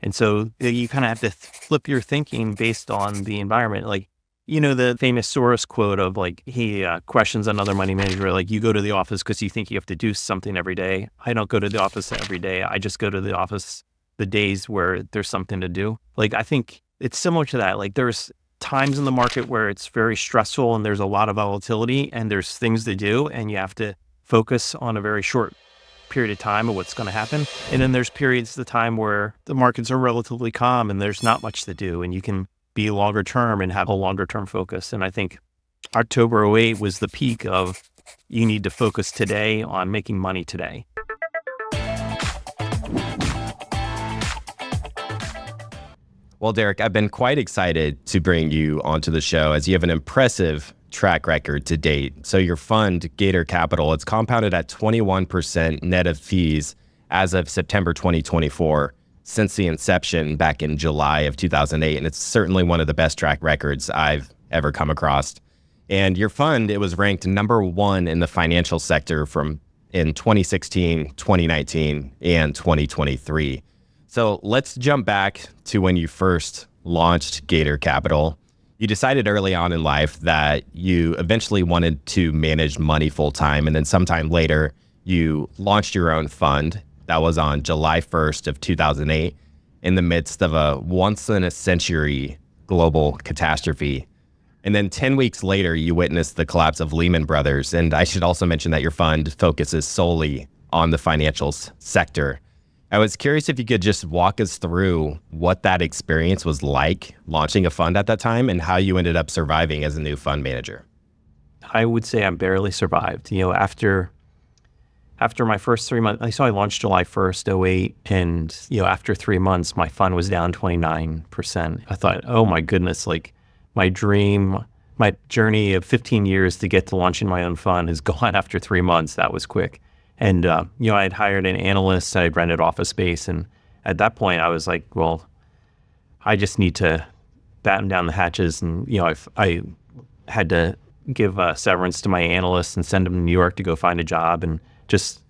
And so you kind of have to flip your thinking based on the environment. Like, the famous Soros quote of like, he questions another money manager, like, you go to the office because you think you have to do something every day. I don't go to the office every day. I just go to the office the days where there's something to do. Like, I think it's similar to that. Like, there's times in the market where it's very stressful and there's a lot of volatility and there's things to do, and you have to focus on a very short period of time of what's going to happen. And then there's periods of the time where the markets are relatively calm and there's not much to do, and you can be longer term and have a longer term focus. And I think October '08 was the peak of, you need to focus today on making money today. Well, Derek, I've been quite excited to bring you onto the show as you have an impressive track record to date. So your fund, Gator Capital, it's compounded at 21% net of fees as of September 2024 since the inception back in July of 2008. And it's certainly one of the best track records I've ever come across. And your fund, it was ranked number one in the financial sector in 2016, 2019, and 2023. So let's jump back to when you first launched Gator Capital. You decided early on in life that you eventually wanted to manage money full time. And then sometime later, you launched your own fund. That was on July 1st of 2008 in the midst of a once in a century global catastrophe. And then 10 weeks later, you witnessed the collapse of Lehman Brothers. And I should also mention that your fund focuses solely on the financials sector. I was curious if you could just walk us through what that experience was like launching a fund at that time and how you ended up surviving as a new fund manager. I would say I barely survived. After my first 3 months, I launched July 1st, '08, and after 3 months, my fund was down 29%. I thought, oh my goodness, like my dream, my journey of 15 years to get to launching my own fund is gone after 3 months. That was quick. And, I had hired an analyst, I had rented office space. And at that point I was like, well, I just need to batten down the hatches. And, I had to give severance to my analyst and send him to New York to go find a job, and just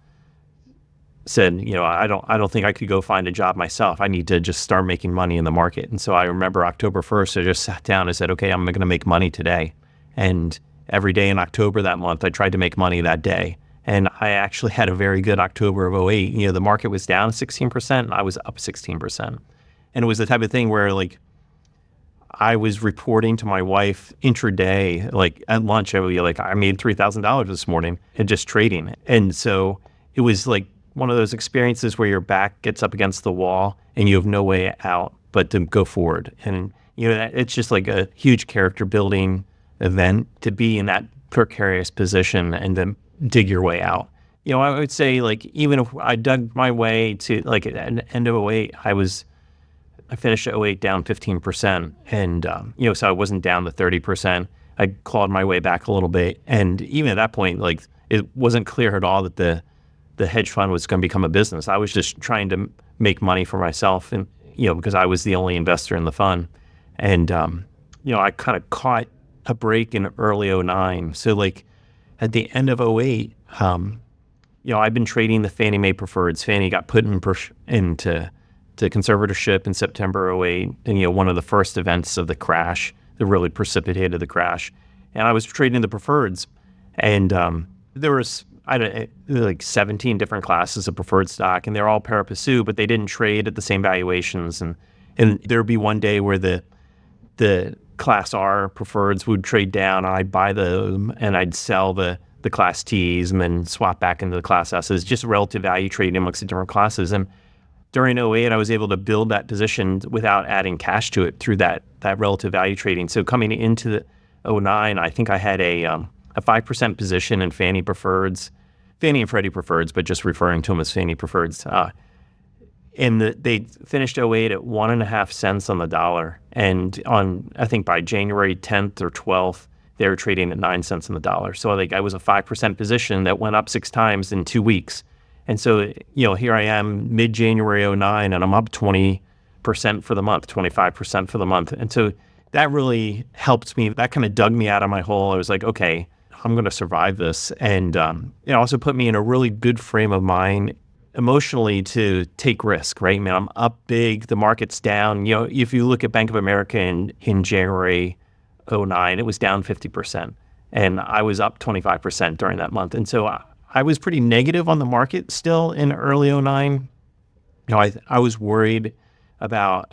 said, I don't think I could go find a job myself. I need to just start making money in the market. And so I remember October 1st, I just sat down and said, okay, I'm going to make money today. And every day in October that month, I tried to make money that day. And I actually had a very good October of '08. The market was down 16% and I was up 16%. And it was the type of thing where like I was reporting to my wife intraday, like at lunch, I would be like, I made $3,000 this morning and just trading. And so it was like one of those experiences where your back gets up against the wall and you have no way out but to go forward. And, it's just like a huge character building event to be in that precarious position and then dig your way out. I would say like, even if I dug my way to like at the end of '08, I finished at '08 down 15%. And, so I wasn't down the 30%. I clawed my way back a little bit. And even at that point, like it wasn't clear at all that the hedge fund was going to become a business. I was just trying to make money for myself and, because I was the only investor in the fund. And, I kind of caught a break in early '09. So like, at the end of '08, I've been trading the Fannie Mae preferreds. Fannie got put into conservatorship in September '08, and one of the first events of the crash that really precipitated the crash. And I was trading the preferreds, and there was like 17 different classes of preferred stock, and they're all pari passu, but they didn't trade at the same valuations. And there would be one day where the Class R preferreds would trade down, and I'd buy them and I'd sell the Class Ts and then swap back into the Class S's, just relative value trading amongst the different classes. And during '08, I was able to build that position without adding cash to it through that relative value trading. So coming into the '09, I think I had a 5% position in Fannie preferreds, Fannie and Freddie preferreds, but just referring to them as Fannie preferreds. And they finished '08 at 1.5 cents on the dollar. And I think by January 10th or 12th, they were trading at 9 cents on the dollar. So I was a 5% position that went up 6 times in 2 weeks. And so, here I am mid-January '09, and I'm up 20% for the month, 25% for the month. And so that really helped me. That kind of dug me out of my hole. I was like, okay, I'm going to survive this. And it also put me in a really good frame of mind emotionally to take risk, right? I mean, I'm up big, the market's down. If you look at Bank of America in January '09, it was down 50%. And I was up 25% during that month. And so I was pretty negative on the market still in early '09. I was worried about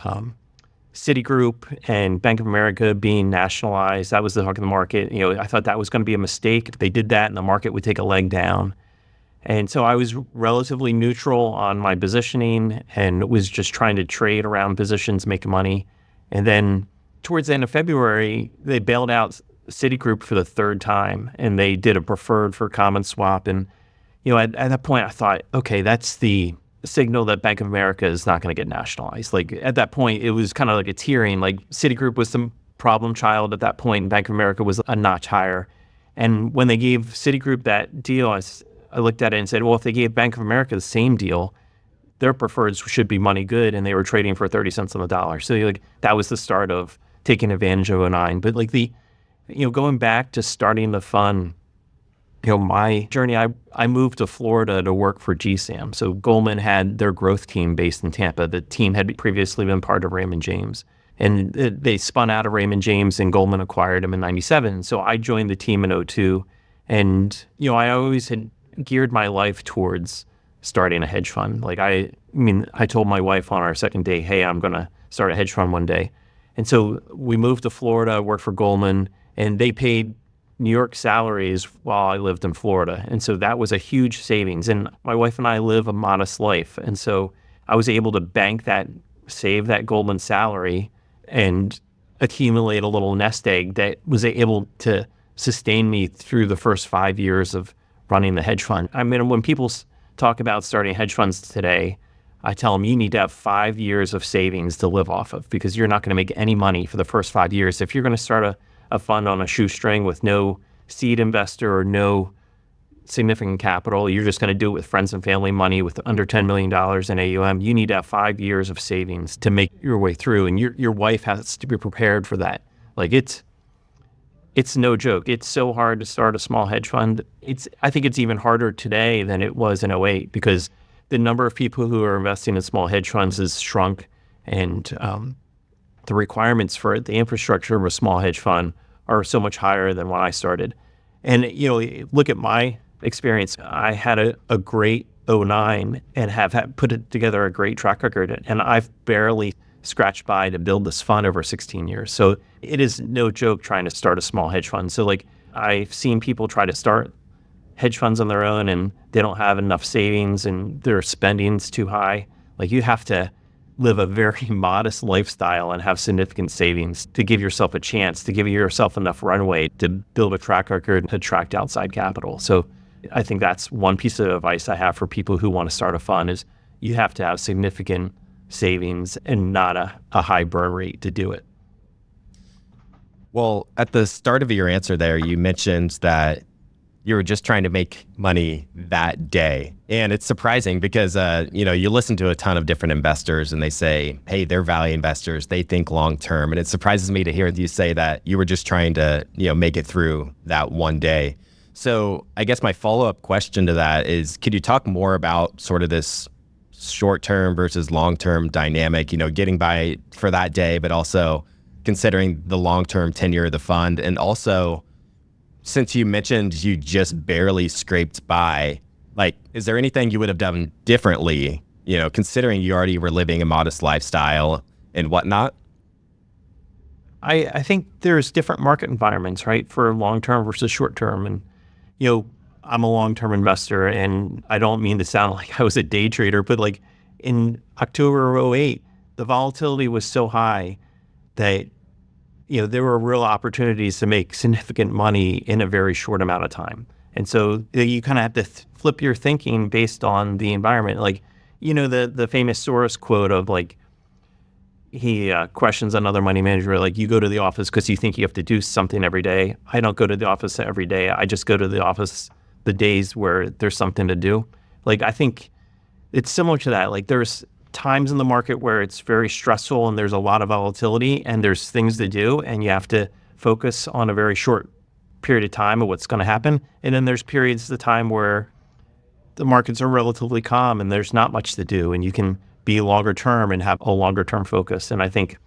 Citigroup and Bank of America being nationalized. That was the talk of the market. I thought that was going to be a mistake. If they did that and the market would take a leg down. And so I was relatively neutral on my positioning and was just trying to trade around positions, make money. And then towards the end of February, they bailed out Citigroup for the third time, and they did a preferred for common swap. And, at that point I thought, okay, that's the signal that Bank of America is not going to get nationalized. Like at that point, it was kind of like a tiering. Like Citigroup was some problem child at that point, and Bank of America was a notch higher. And when they gave Citigroup that deal, I looked at it and said, well, if they gave Bank of America the same deal, their preferreds should be money good, and they were trading for 30 cents on the dollar. So that was the start of taking advantage of '09. But going back to starting the fund, my journey, I moved to Florida to work for GSAM. So Goldman had their growth team based in Tampa. The team had previously been part of Raymond James. And they spun out of Raymond James, and Goldman acquired them in '97. So I joined the team in '02. And, I always had geared my life towards starting a hedge fund. I told my wife on our second day, hey, I'm going to start a hedge fund one day. And so we moved to Florida, worked for Goldman, and they paid New York salaries while I lived in Florida. And so that was a huge savings. And my wife and I live a modest life. And so I was able to save that Goldman salary and accumulate a little nest egg that was able to sustain me through the first 5 years of running the hedge fund. I mean, when people talk about starting hedge funds today, I tell them you need to have 5 years of savings to live off of, because you're not going to make any money for the first 5 years. If you're going to start a fund on a shoestring with no seed investor or no significant capital, you're just going to do it with friends and family money with under $10 million in AUM, you need to have 5 years of savings to make your way through. And your wife has to be prepared for that. It's no joke. It's so hard to start a small hedge fund. I think it's even harder today than it was in '08, because the number of people who are investing in small hedge funds has shrunk, and the requirements for it, the infrastructure of a small hedge fund, are so much higher than when I started. And, look at my experience. I had a great '09 and have put it together a great track record, and I've barely scratched by to build this fund over 16 years. So it is no joke trying to start a small hedge fund. So I've seen people try to start hedge funds on their own, and they don't have enough savings and their spending's too high. You have to live a very modest lifestyle and have significant savings to give yourself a chance, to give yourself enough runway to build a track record and attract outside capital. So I think that's one piece of advice I have for people who want to start a fund is you have to have significant savings and not a high burn rate to do it. Well, at the start of your answer there, you mentioned that you were just trying to make money that day. And it's surprising because, you listen to a ton of different investors and they say, hey, they're value investors. They think long term. And it surprises me to hear you say that you were just trying to, make it through that one day. So I guess my follow-up question to that is, could you talk more about sort of this short-term versus long-term dynamic, getting by for that day, but also considering the long-term tenure of the fund? And also, since you mentioned you just barely scraped by, is there anything you would have done differently, considering you already were living a modest lifestyle and whatnot? I think there's different market environments, right, for long-term versus short-term. And, I'm a long-term investor, and I don't mean to sound like I was a day trader, but in October of '08, the volatility was so high that, there were real opportunities to make significant money in a very short amount of time. And so you kind of have to flip your thinking based on the environment. The famous Soros quote of he questions another money manager, you go to the office because you think you have to do something every day. I don't go to the office every day. I just go to the office the days where there's something to do. I think it's similar to that. There's times in the market where it's very stressful and there's a lot of volatility and there's things to do, and you have to focus on a very short period of time of what's going to happen. And then there's periods of time where the markets are relatively calm and there's not much to do, and you can be longer term and have a longer term focus. And I think,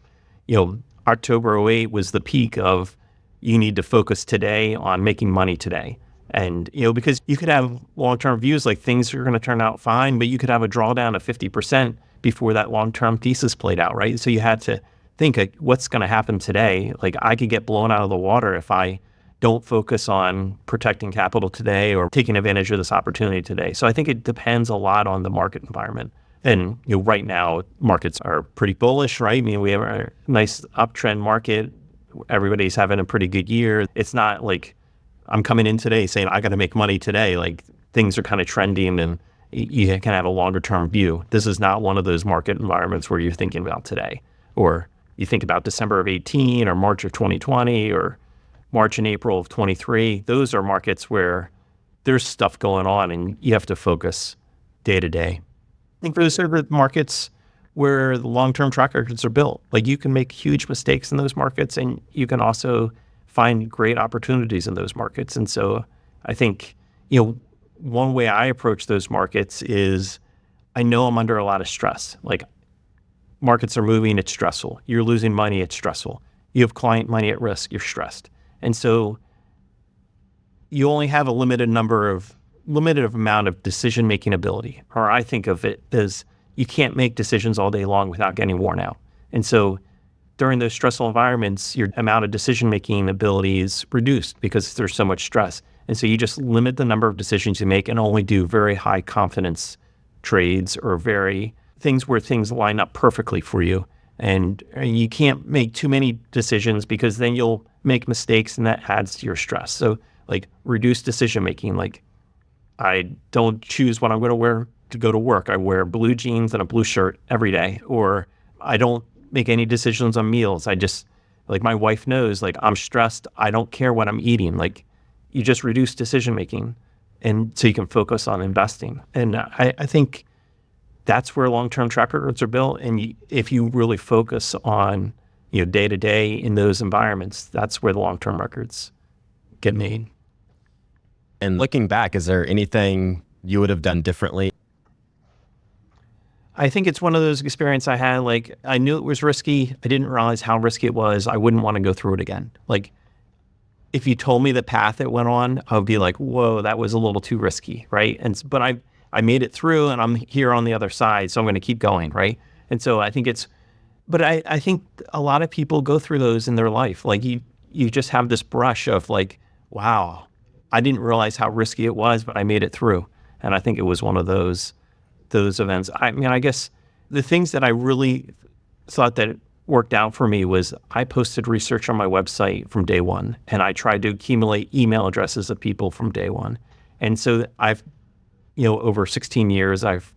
October '08 was the peak of you need to focus today on making money today. And, because you could have long-term views like things are going to turn out fine, but you could have a drawdown of 50% before that long-term thesis played out, right? So you had to think, like, what's going to happen today? Like, I could get blown out of the water if I don't focus on protecting capital today or taking advantage of this opportunity today. So I think it depends a lot on the market environment. And right now, markets are pretty bullish, right? I mean, we have a nice uptrend market. Everybody's having a pretty good year. It's not like I'm coming in today saying I got to make money today. Like, things are kind of trending and you can have a longer term view. This is not one of those market environments where you're thinking about today, or you think about December of 18 or March of 2020 or March and April of 23. Those are markets where there's stuff going on and you have to focus day to day. I think for those are the markets where the long-term track records are built. Like, you can make huge mistakes in those markets and you can also find great opportunities in those markets. And so I think, one way I approach those markets is I know I'm under a lot of stress. Like, markets are moving, it's stressful. You're losing money, it's stressful. You have client money at risk, you're stressed. And so you only have a limited amount of decision-making ability. Or I think of it as you can't make decisions all day long without getting worn out. And so during those stressful environments, your amount of decision-making ability is reduced because there's so much stress. And so you just limit the number of decisions you make and only do very high confidence trades or things where things line up perfectly for you. And you can't make too many decisions because then you'll make mistakes and that adds to your stress. So, like, reduce decision-making. Like, I don't choose what I'm going to wear to go to work. I wear blue jeans and a blue shirt every day. Or I don't make any decisions on meals. I just, like, my wife knows, like, I'm stressed. I don't care what I'm eating. Like, you just reduce decision making, and so you can focus on investing. And I think that's where long-term track records are built. And if you really focus on, day to day in those environments, that's where the long-term records get made. And looking back, is there anything you would have done differently? I think it's one of those experiences I had. Like, I knew it was risky. I didn't realize how risky it was. I wouldn't want to go through it again. Like, if you told me the path it went on, I would be like, whoa, that was a little too risky, right? But I made it through and I'm here on the other side, so I'm going to keep going, right? And so I think I think a lot of people go through those in their life. Like, you just have this brush of like, wow, I didn't realize how risky it was, but I made it through. And I think it was one of those events. I mean, I guess the things that I really thought that worked out for me was I posted research on my website from day one, and I tried to accumulate email addresses of people from day one. And so I've, over 16 years, I've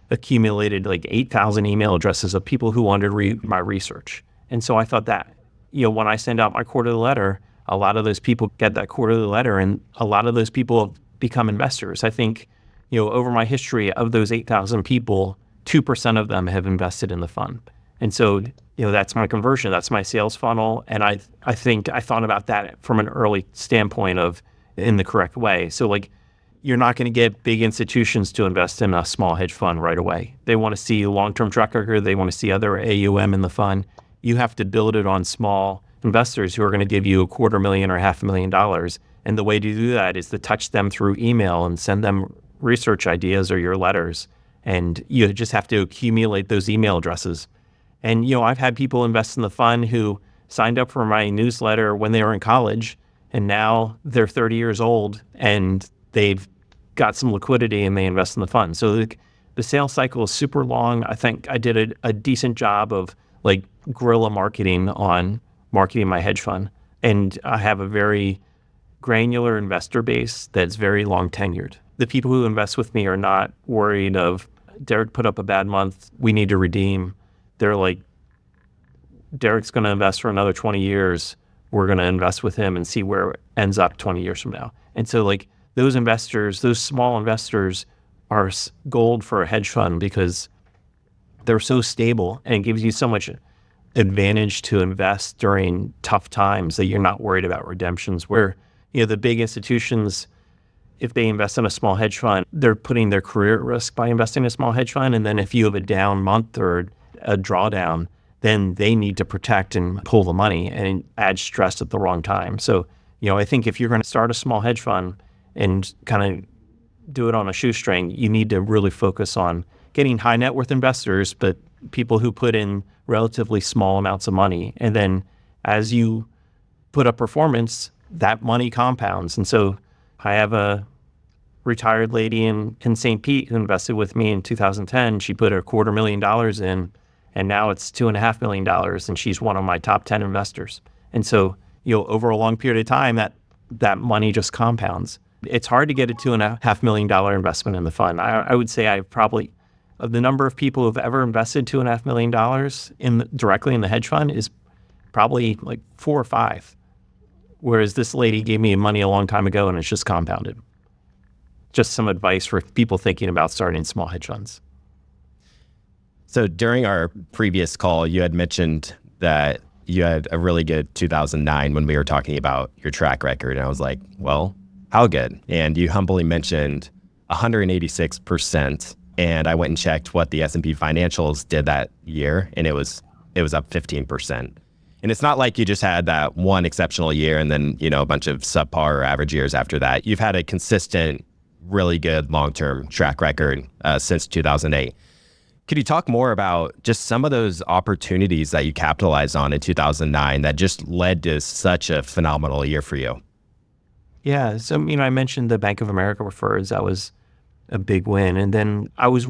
accumulated like 8,000 email addresses of people who wanted to read my research. And so I thought that, when I send out my quarterly letter, a lot of those people get that quarterly letter, and a lot of those people have become investors. I think, over my history of those 8,000 people, 2% of them have invested in the fund. And so, that's my conversion, that's my sales funnel. And I think I thought about that from an early standpoint of in the correct way. So, like, you're not going to get big institutions to invest in a small hedge fund right away. They want to see a long-term track record. They want to see other AUM in the fund. You have to build it on small investors who are going to give you $250,000 or $500,000. And the way to do that is to touch them through email and send them research ideas or your letters. And you just have to accumulate those email addresses. And, I've had people invest in the fund who signed up for my newsletter when they were in college, and now they're 30 years old and they've got some liquidity and they invest in the fund. So the sales cycle is super long. I think I did a decent job of like guerrilla marketing on marketing my hedge fund. And I have a very granular investor base that's very long tenured. The people who invest with me are not worried of, Derek put up a bad month, we need to redeem. They're like, Derek's going to invest for another 20 years. We're going to invest with him and see where it ends up 20 years from now. And so, like, those investors, those small investors are gold for a hedge fund because they're so stable and it gives you so much advantage to invest during tough times that you're not worried about redemptions, where, the big institutions, if they invest in a small hedge fund, they're putting their career at risk by investing in a small hedge fund. And then if you have a down month or a drawdown, then they need to protect and pull the money and add stress at the wrong time. So, I think if you're going to start a small hedge fund and kind of do it on a shoestring, you need to really focus on getting high net worth investors, but people who put in relatively small amounts of money. And then as you put up performance, that money compounds. And so I have a retired lady in St. Pete who invested with me in 2010. She put $250,000 in, and now it's $2.5 million, and she's one of my top 10 investors. And so, over a long period of time, that money just compounds. It's hard to get a $2.5 million investment in the fund. I would say I probably, of the number of people who've ever invested $2.5 million directly in the hedge fund is probably like 4 or 5. Whereas this lady gave me money a long time ago and it's just compounded. Just some advice for people thinking about starting small hedge funds. So during our previous call, you had mentioned that you had a really good 2009 when we were talking about your track record. And I was like, well, how good? And you humbly mentioned 186%. And I went and checked what the S&P financials did that year, and it was up 15%. And it's not like you just had that one exceptional year and then, a bunch of subpar or average years after that. You've had a consistent, really good long-term track record since 2008. Could you talk more about just some of those opportunities that you capitalized on in 2009 that just led to such a phenomenal year for you? Yeah. So, I mentioned the Bank of America referreds. That was a big win. And then I was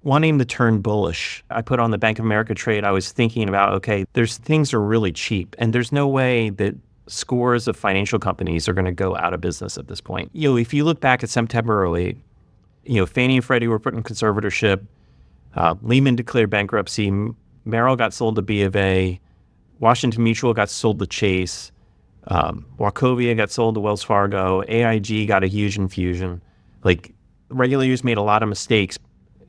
wanting to turn bullish. I put on the Bank of America trade. I was thinking about, okay, things are really cheap, and there's no way that scores of financial companies are going to go out of business at this point. If you look back at September 08, Fannie and Freddie were put in conservatorship. Lehman declared bankruptcy. Merrill got sold to B of A. Washington Mutual got sold to Chase. Wachovia got sold to Wells Fargo. AIG got a huge infusion. Regulators made a lot of mistakes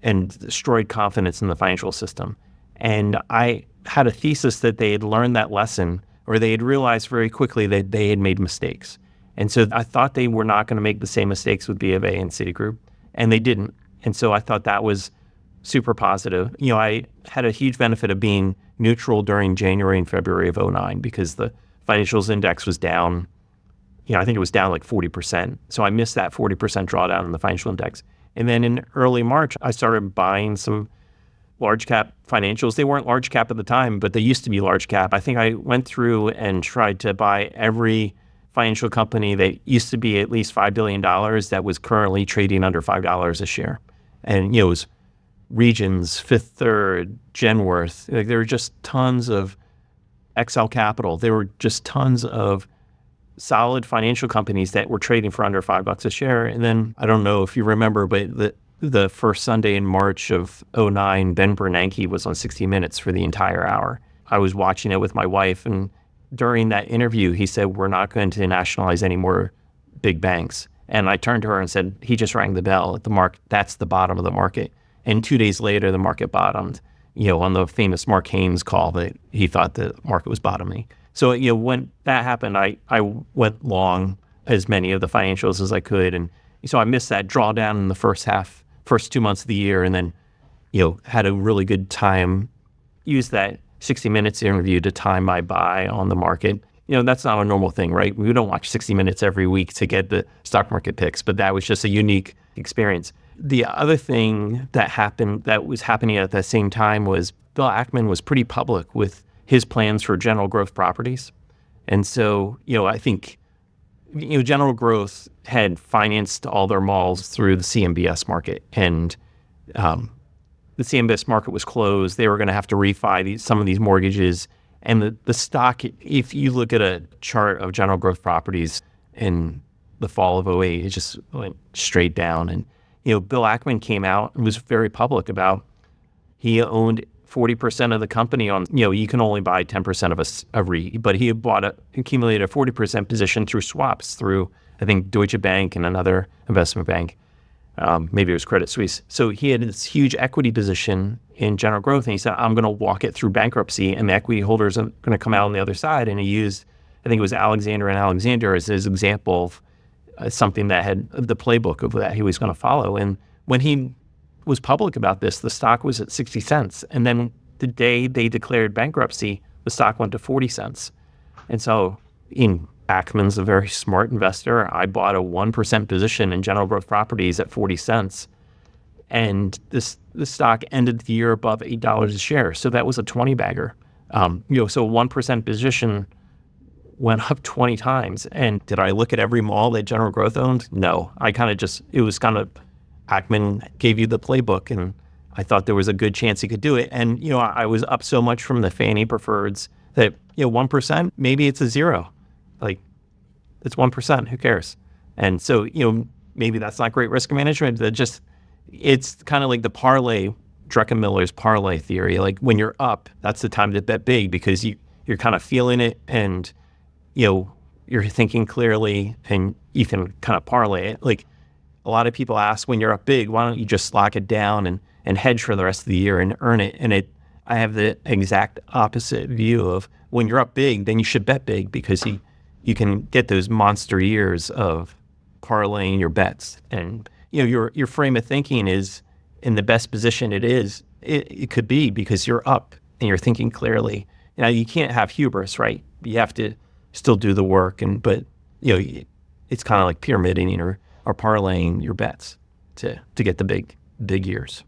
and destroyed confidence in the financial system. And I had a thesis that they had learned that lesson, or they had realized very quickly that they had made mistakes. And so I thought they were not going to make the same mistakes with B of A and Citigroup, and they didn't. And so I thought that was super positive. I had a huge benefit of being neutral during January and February of 2009 because the financials index was down. I think it was down like 40%. So I missed that 40% drawdown in the financial index. And then in early March, I started buying some large cap financials. They weren't large cap at the time, but they used to be large cap. I think I went through and tried to buy every financial company that used to be at least $5 billion that was currently trading under $5 a share. And, it was Regions, Fifth Third, Genworth. There were just tons of XL Capital. There were just tons of solid financial companies that were trading for under $5 a share. And then, I don't know if you remember, but the first Sunday in March of 2009, Ben Bernanke was on 60 Minutes for the entire hour. I was watching it with my wife, and during that interview, he said, we're not going to nationalize any more big banks. And I turned to her and said, he just rang the bell at the market. That's the bottom of the market. And 2 days later, the market bottomed, on the famous Mark Haynes call that he thought the market was bottoming. So, when that happened, I went long as many of the financials as I could. And so I missed that drawdown in the first 2 months of the year, and then, had a really good time, used that 60 Minutes interview to time my buy on the market. That's not a normal thing, right? We don't watch 60 Minutes every week to get the stock market picks, but that was just a unique experience. The other thing that was happening at the same time was Bill Ackman was pretty public with his plans for General Growth Properties. And so, I think, General Growth had financed all their malls through the CMBS market. And the CMBS market was closed. They were going to have to refi some of these mortgages. And the stock, if you look at a chart of General Growth Properties in the fall of 2008, it just went straight down. And, Bill Ackman came out and was very public about he owned 40% of the company on, you can only buy 10% of a REIT, but he had accumulated a 40% position through swaps through, I think, Deutsche Bank and another investment bank. Maybe it was Credit Suisse. So he had this huge equity position in General Growth, and he said, I'm going to walk it through bankruptcy, and the equity holders are going to come out on the other side. And he used, I think it was Alexander and Alexander as his example something that had the playbook of that he was going to follow. And when he was public about this, the stock was at 60 cents. And then the day they declared bankruptcy, the stock went to 40 cents. And so Ackman's a very smart investor. I bought a 1% position in General Growth Properties at 40 cents. And the stock ended the year above $8 a share. So that was a 20 bagger. So a 1% position went up 20 times. And did I look at every mall that General Growth owned? No. It was kind of, Ackman gave you the playbook, and I thought there was a good chance he could do it. And, I was up so much from the Fannie preferreds that, 1%, maybe it's a zero. Like, it's 1%, who cares? And so, maybe that's not great risk management. It's kind of like the parlay, Druckenmiller's parlay theory. Like, when you're up, that's the time to bet big, because you're kind of feeling it, and, you're thinking clearly, and you can kind of parlay it. Like, a lot of people ask, when you're up big, why don't you just lock it down and hedge for the rest of the year and earn it? And I have the exact opposite view of, when you're up big, then you should bet big, because you can get those monster years of parlaying your bets. And your frame of thinking is in the best position it could be, because you're up and you're thinking clearly. Now, you can't have hubris, right? You have to still do the work, but it's kind of like pyramiding or parlaying your bets to get the big years.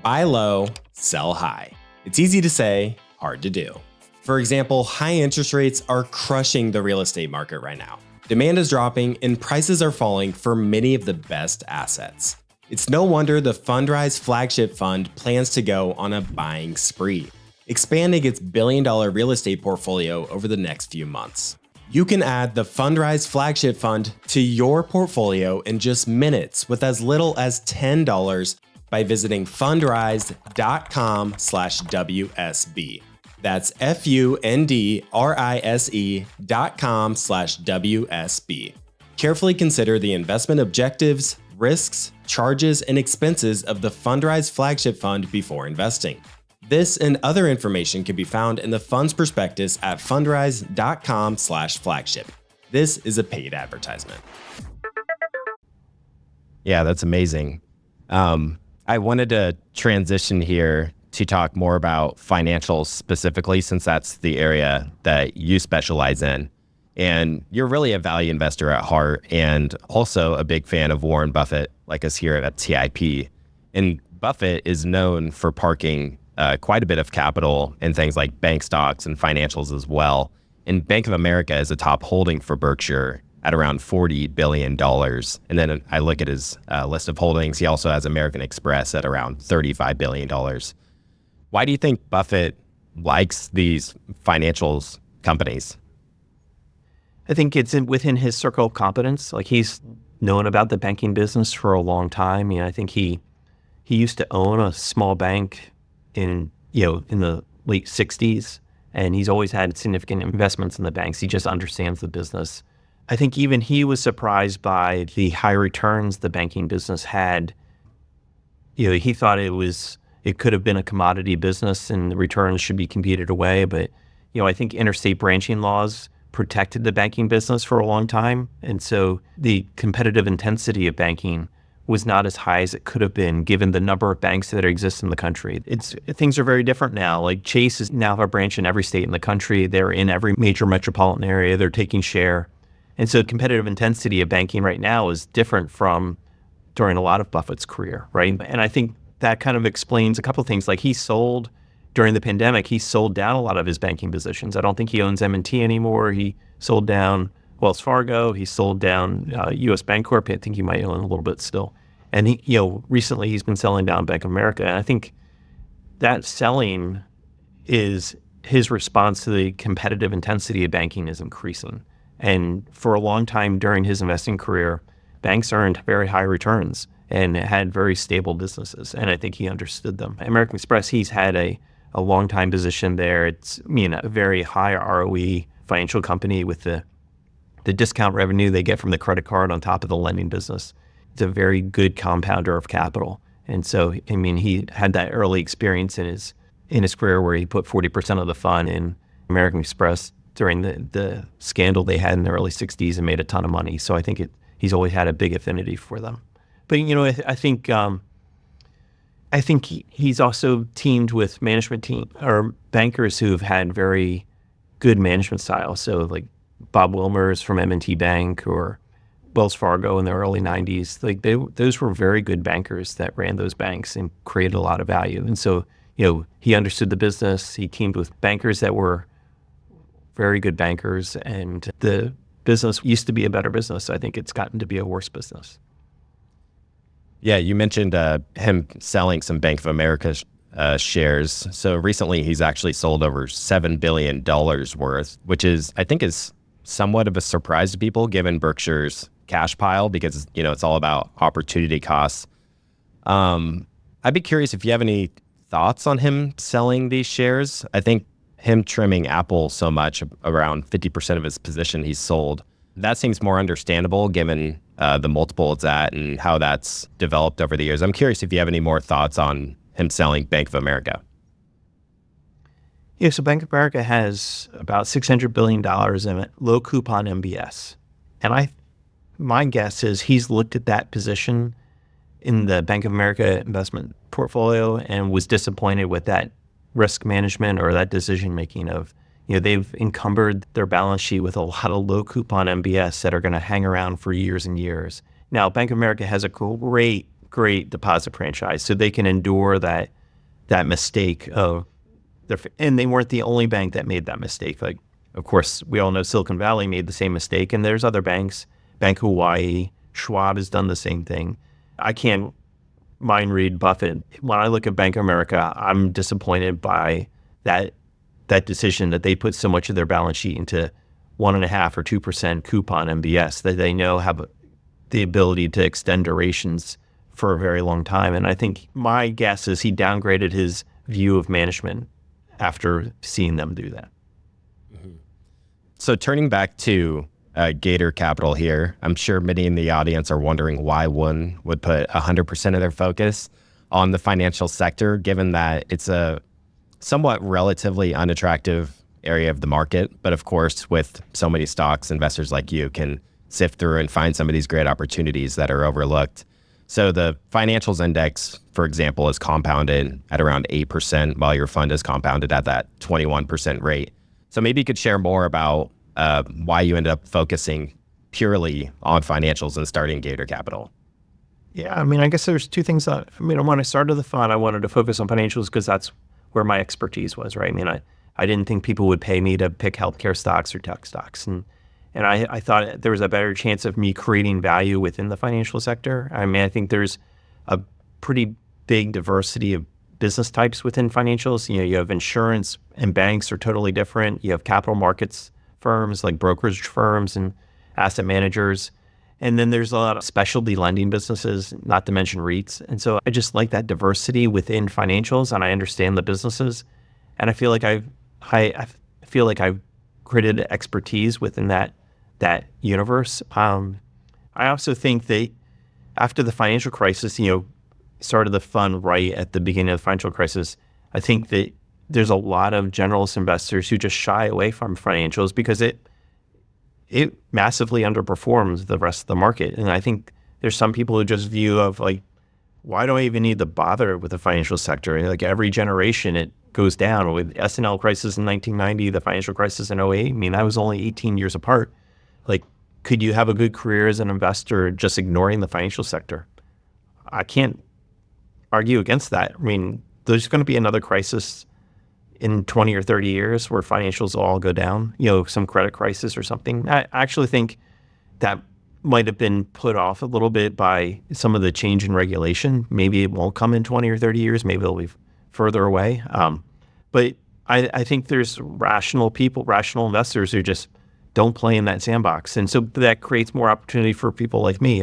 Buy low, sell high. It's easy to say, hard to do. For example, high interest rates are crushing the real estate market right now. Demand is dropping and prices are falling for many of the best assets. It's no wonder the Fundrise flagship fund plans to go on a buying spree, expanding its billion-dollar real estate portfolio over the next few months. You can add the Fundrise flagship fund to your portfolio in just minutes with as little as $10 by visiting fundrise.com/WSB. That's fundrise.com/WSB. Carefully consider the investment objectives, risks, charges, and expenses of the Fundrise flagship fund before investing. This and other information can be found in the fund's prospectus at fundrise.com/flagship. This is a paid advertisement. Yeah, that's amazing. I wanted to transition here to talk more about financials specifically, since that's the area that you specialize in. And you're really a value investor at heart, and also a big fan of Warren Buffett, like us here at TIP. And Buffett is known for parking quite a bit of capital in things like bank stocks and financials as well. And Bank of America is a top holding for Berkshire at around $40 billion. And then I look at his list of holdings. He also has American Express at around $35 billion. Why do you think Buffett likes these financials companies? I think it's within his circle of competence. Like, he's known about the banking business for a long time. I think he used to own a small bank in the late 60s, and he's always had significant investments in the banks. He just understands the business. I think even he was surprised by the high returns the banking business had. He thought it could have been a commodity business and the returns should be competed away. But, I think interstate branching laws protected the banking business for a long time. And so the competitive intensity of banking was not as high as it could have been, given the number of banks that exist in the country. Things are very different now. Like, Chase is now have a branch in every state in the country. They're in every major metropolitan area. They're taking share. And so competitive intensity of banking right now is different from during a lot of Buffett's career, right? And I think that kind of explains a couple of things. Like, during the pandemic, he sold down a lot of his banking positions. I don't think he owns M&T anymore. He sold down Wells Fargo. He sold down U.S. Bancorp. I think he might own a little bit still. And recently he's been selling down Bank of America. And I think that selling is his response to the competitive intensity of banking is increasing. And for a long time during his investing career, banks earned very high returns and had very stable businesses. And I think he understood them. American Express, he's had a long time position there. It's a very high ROE financial company with the discount revenue they get from the credit card on top of the lending business. It's a very good compounder of capital. And so, he had that early experience in his career where he put 40% of the fund in American Express during the scandal they had in the early 60s and made a ton of money. So I think he's always had a big affinity for them. But, I think he's also teamed with management team or bankers who've had very good management style. So like Bob Wilmers from M&T Bank or Wells Fargo in the early 90s, like those were very good bankers that ran those banks and created a lot of value. And so, he understood the business. He teamed with bankers that were very good bankers, and the business used to be a better business. I think it's gotten to be a worse business. Yeah, you mentioned him selling some Bank of America shares. So recently he's actually sold over $7 billion worth, which I think is somewhat of a surprise to people given Berkshire's cash pile, because, it's all about opportunity costs. I'd be curious if you have any thoughts on him selling these shares. I think him trimming Apple so much, around 50% of his position he's sold, that seems more understandable given the multiple it's at and how that's developed over the years. I'm curious if you have any more thoughts on him selling Bank of America. Yeah, so Bank of America has about $600 billion in low coupon MBS. And my guess is he's looked at that position in the Bank of America investment portfolio and was disappointed with that risk management or that decision making of, they've encumbered their balance sheet with a lot of low coupon MBS that are going to hang around for years and years. Now, Bank of America has a great deposit franchise, so they can endure that mistake and they weren't the only bank that made that mistake. Like, of course, we all know Silicon Valley made the same mistake, and there's other banks, Bank of Hawaii, Schwab has done the same thing. I can't mind read Buffett. When I look at Bank of America, I'm disappointed by that decision that they put so much of their balance sheet into 1.5% or 2% coupon MBS that they know have the ability to extend durations for a very long time. And I think my guess is he downgraded his view of management after seeing them do that. Mm-hmm. So turning back to Gator Capital here, I'm sure many in the audience are wondering why one would put 100% of their focus on the financial sector, given that it's a somewhat relatively unattractive area of the market. But of course, with so many stocks, investors like you can sift through and find some of these great opportunities that are overlooked. So the financials index, for example, is compounded at around 8%, while your fund is compounded at that 21% rate. So maybe you could share more about why you ended up focusing purely on financials and starting Gator Capital. Yeah, I guess there's two things. When I started the fund, I wanted to focus on financials because that's where my expertise was, right? I didn't think people would pay me to pick healthcare stocks or tech stocks. And I thought there was a better chance of me creating value within the financial sector. I think there's a pretty big diversity of business types within financials. You have insurance and banks are totally different. You have capital markets firms like brokerage firms and asset managers. And then there's a lot of specialty lending businesses, not to mention REITs. And so I just like that diversity within financials, and I understand the businesses. And I feel like I've created expertise within that universe. I also think that after the financial crisis, started the fund right at the beginning of the financial crisis. I think that there's a lot of generalist investors who just shy away from financials because it massively underperforms the rest of the market. And I think there's some people who just view of like, why do I even need to bother with the financial sector? Like every generation it goes down. With S&L crisis in 1990, the financial crisis in 08, that was only 18 years apart. Like, could you have a good career as an investor just ignoring the financial sector? I can't argue against that. There's going to be another crisis in 20 or 30 years where financials will all go down, some credit crisis or something. I actually think that might have been put off a little bit by some of the change in regulation. Maybe it won't come in 20 or 30 years. Maybe it'll be further away. But I think there's rational investors who just don't play in that sandbox. And so that creates more opportunity for people like me.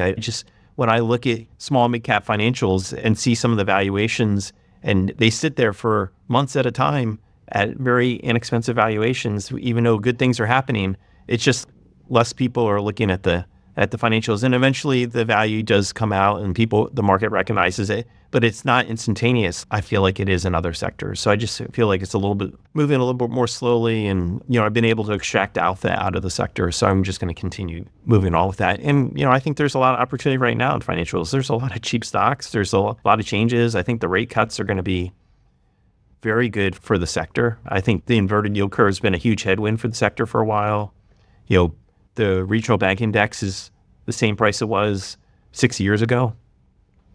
When I look at small mid-cap financials and see some of the valuations, and they sit there for months at a time at very inexpensive valuations, even though good things are happening, it's just less people are looking at the at the financials, and eventually the value does come out and the market recognizes it, but it's not instantaneous. I feel like it is in other sectors. So I just feel like it's moving a little bit more slowly, and, I've been able to extract alpha out of the sector. So I'm just going to continue moving on with that. And, I think there's a lot of opportunity right now in financials. There's a lot of cheap stocks. There's a lot of changes. I think the rate cuts are going to be very good for the sector. I think the inverted yield curve has been a huge headwind for the sector for a while. The regional bank index is the same price it was 6 years ago,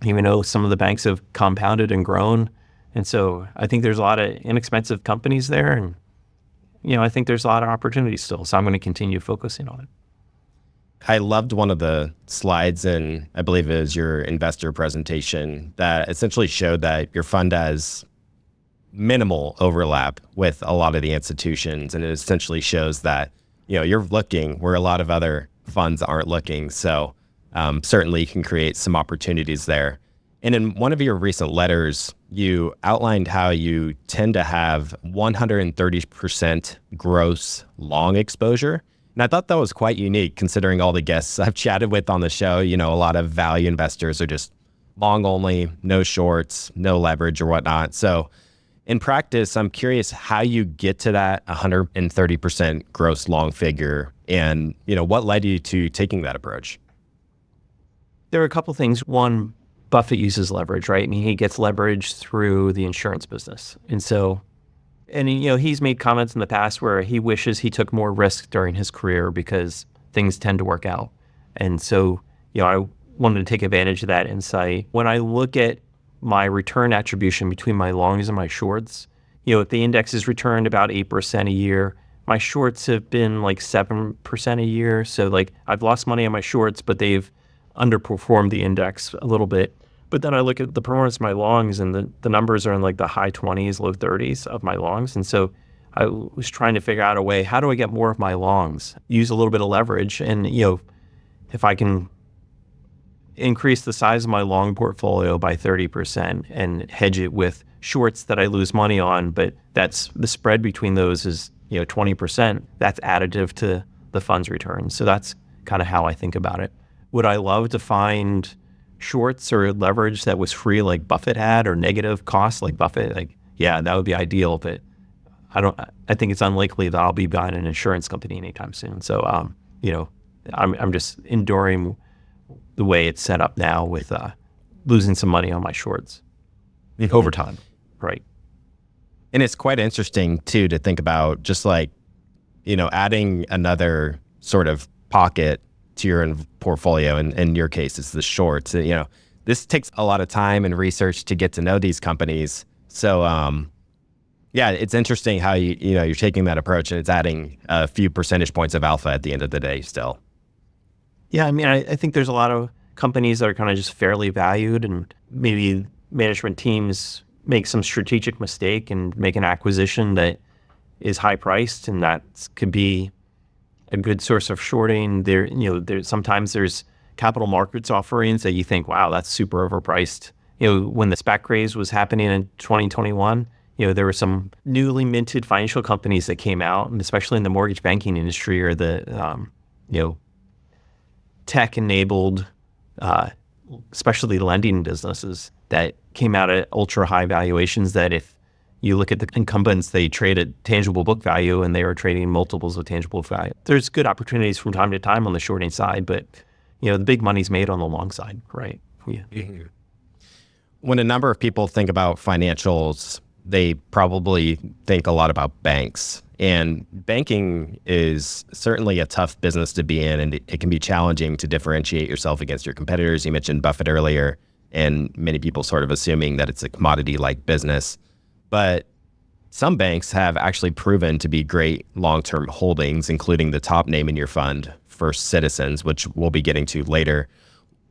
even though some of the banks have compounded and grown. And so I think there's a lot of inexpensive companies there. And, I think there's a lot of opportunities still. So I'm going to continue focusing on it. I loved one of the slides in, I believe it was your investor presentation, that essentially showed that your fund has minimal overlap with a lot of the institutions. And it essentially shows that you're looking where a lot of other funds aren't looking. So certainly you can create some opportunities there. And in one of your recent letters, you outlined how you tend to have 130% gross long exposure. And I thought that was quite unique considering all the guests I've chatted with on the show. A lot of value investors are just long only, no shorts, no leverage or whatnot. So in practice, I'm curious how you get to that 130% gross long figure and, what led you to taking that approach? There are a couple things. One, Buffett uses leverage, right? I mean, he gets leverage through the insurance business. And so, he's made comments in the past where he wishes he took more risk during his career because things tend to work out. And so, I wanted to take advantage of that insight. When I look at my return attribution between my longs and my shorts, if the index has returned about 8% a year, my shorts have been like 7% a year. So like I've lost money on my shorts, but they've underperformed the index a little bit. But then I look at the performance of my longs, and the numbers are in like the high 20s, low 30s of my longs. And so I was trying to figure out a way, how do I get more of my longs? Use a little bit of leverage. And, if I can increase the size of my long portfolio by 30% and hedge it with shorts that I lose money on, but that's the spread between those is 20%. That's additive to the fund's return. So that's kind of how I think about it. Would I love to find shorts or leverage that was free like Buffett had, or negative cost like Buffett? Like, yeah, that would be ideal, but I think it's unlikely that I'll be buying an insurance company anytime soon. So I'm just enduring the way it's set up now with losing some money on my shorts over time. Right. And it's quite interesting too to think about just like, adding another sort of pocket to your portfolio. And in your case, it's the shorts. This takes a lot of time and research to get to know these companies. So yeah, it's interesting how you're taking that approach, and it's adding a few percentage points of alpha at the end of the day still. Yeah, I mean, I think there's a lot of companies that are kind of just fairly valued, and maybe management teams make some strategic mistake and make an acquisition that is high priced, and that could be a good source of shorting. Sometimes there's capital markets offerings that you think, wow, that's super overpriced. When the SPAC craze was happening in 2021, there were some newly minted financial companies that came out, and especially in the mortgage banking industry or the tech-enabled specialty lending businesses that came out at ultra high valuations that if you look at the incumbents, they trade at tangible book value, and they are trading multiples of tangible value. There's good opportunities from time to time on the shorting side, but the big money's made on the long side, right? Yeah. When a number of people think about financials, they probably think a lot about banks. And banking is certainly a tough business to be in, and it can be challenging to differentiate yourself against your competitors. You mentioned Buffett earlier, and many people sort of assuming that it's a commodity-like business. But some banks have actually proven to be great long-term holdings, including the top name in your fund, First Citizens, which we'll be getting to later.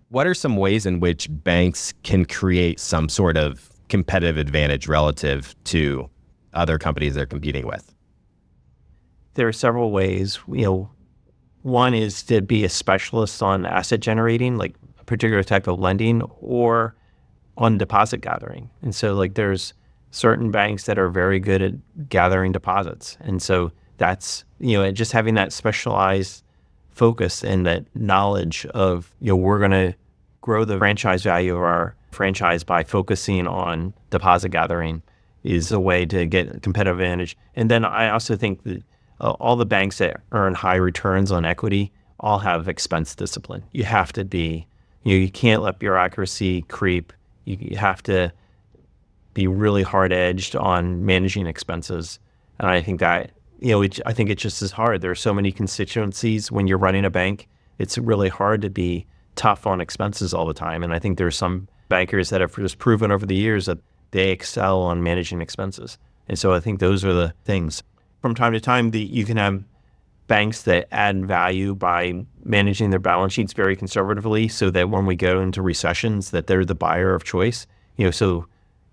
What are some ways in which banks can create some sort of competitive advantage relative to other companies they're competing with? There are several ways. One is to be a specialist on asset generating, like a particular type of lending, or on deposit gathering. And so like there's certain banks that are very good at gathering deposits. And so that's, just having that specialized focus and that knowledge of, we're going to grow the franchise value of our franchise by focusing on deposit gathering is a way to get a competitive advantage. And then I also think that all the banks that earn high returns on equity all have expense discipline. You have to be, you can't let bureaucracy creep. You have to be really hard-edged on managing expenses. And I think that, I think it's just as hard. There are so many constituencies when you're running a bank. It's really hard to be tough on expenses all the time. And I think there's some bankers that have just proven over the years that they excel on managing expenses. And so I think those are the things. From time to time, you can have banks that add value by managing their balance sheets very conservatively so that when we go into recessions, that they're the buyer of choice. So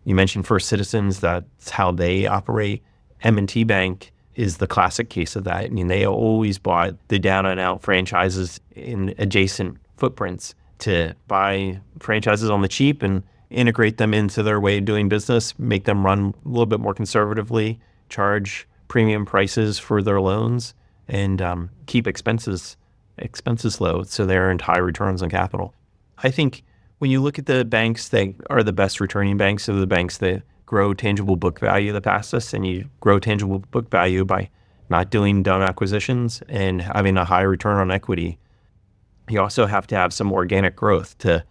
you mentioned First Citizens, that's how they operate. M&T Bank is the classic case of that. I mean, they always bought the down and out franchises in adjacent footprints to buy franchises on the cheap and integrate them into their way of doing business, make them run a little bit more conservatively, charge premium prices for their loans, and keep expenses low so they earned high returns on capital. I think when you look at the banks that are the best returning banks, are the banks that grow tangible book value the fastest, and you grow tangible book value by not doing dumb acquisitions and having a high return on equity. You also have to have some organic growth to,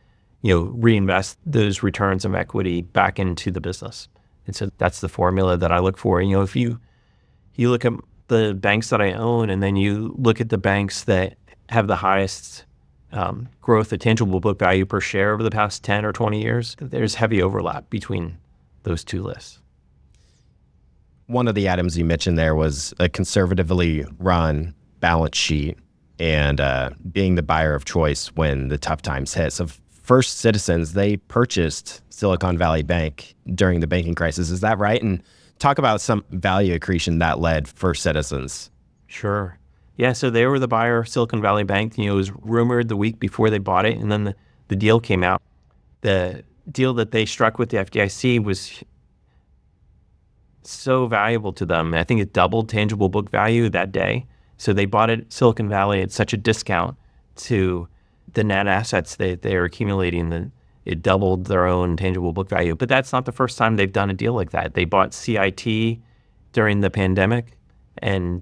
reinvest those returns of equity back into the business. And so that's the formula that I look for. If you look at the banks that I own, and then you look at the banks that have the highest growth of tangible book value per share over the past 10 or 20 years, there's heavy overlap between those two lists. One of the items you mentioned there was a conservatively run balance sheet and being the buyer of choice when the tough times hit. So First Citizens, they purchased Silicon Valley Bank during the banking crisis. Is that right? And talk about some value accretion that led First Citizens. Sure. Yeah, so they were the buyer of Silicon Valley Bank. It was rumored the week before they bought it, and then the deal came out. The deal that they struck with the FDIC was so valuable to them. I think it doubled tangible book value that day. So they bought it, Silicon Valley, at such a discount to the net assets they are accumulating that it doubled their own tangible book value. But that's not the first time they've done a deal like that. They bought CIT during the pandemic. And,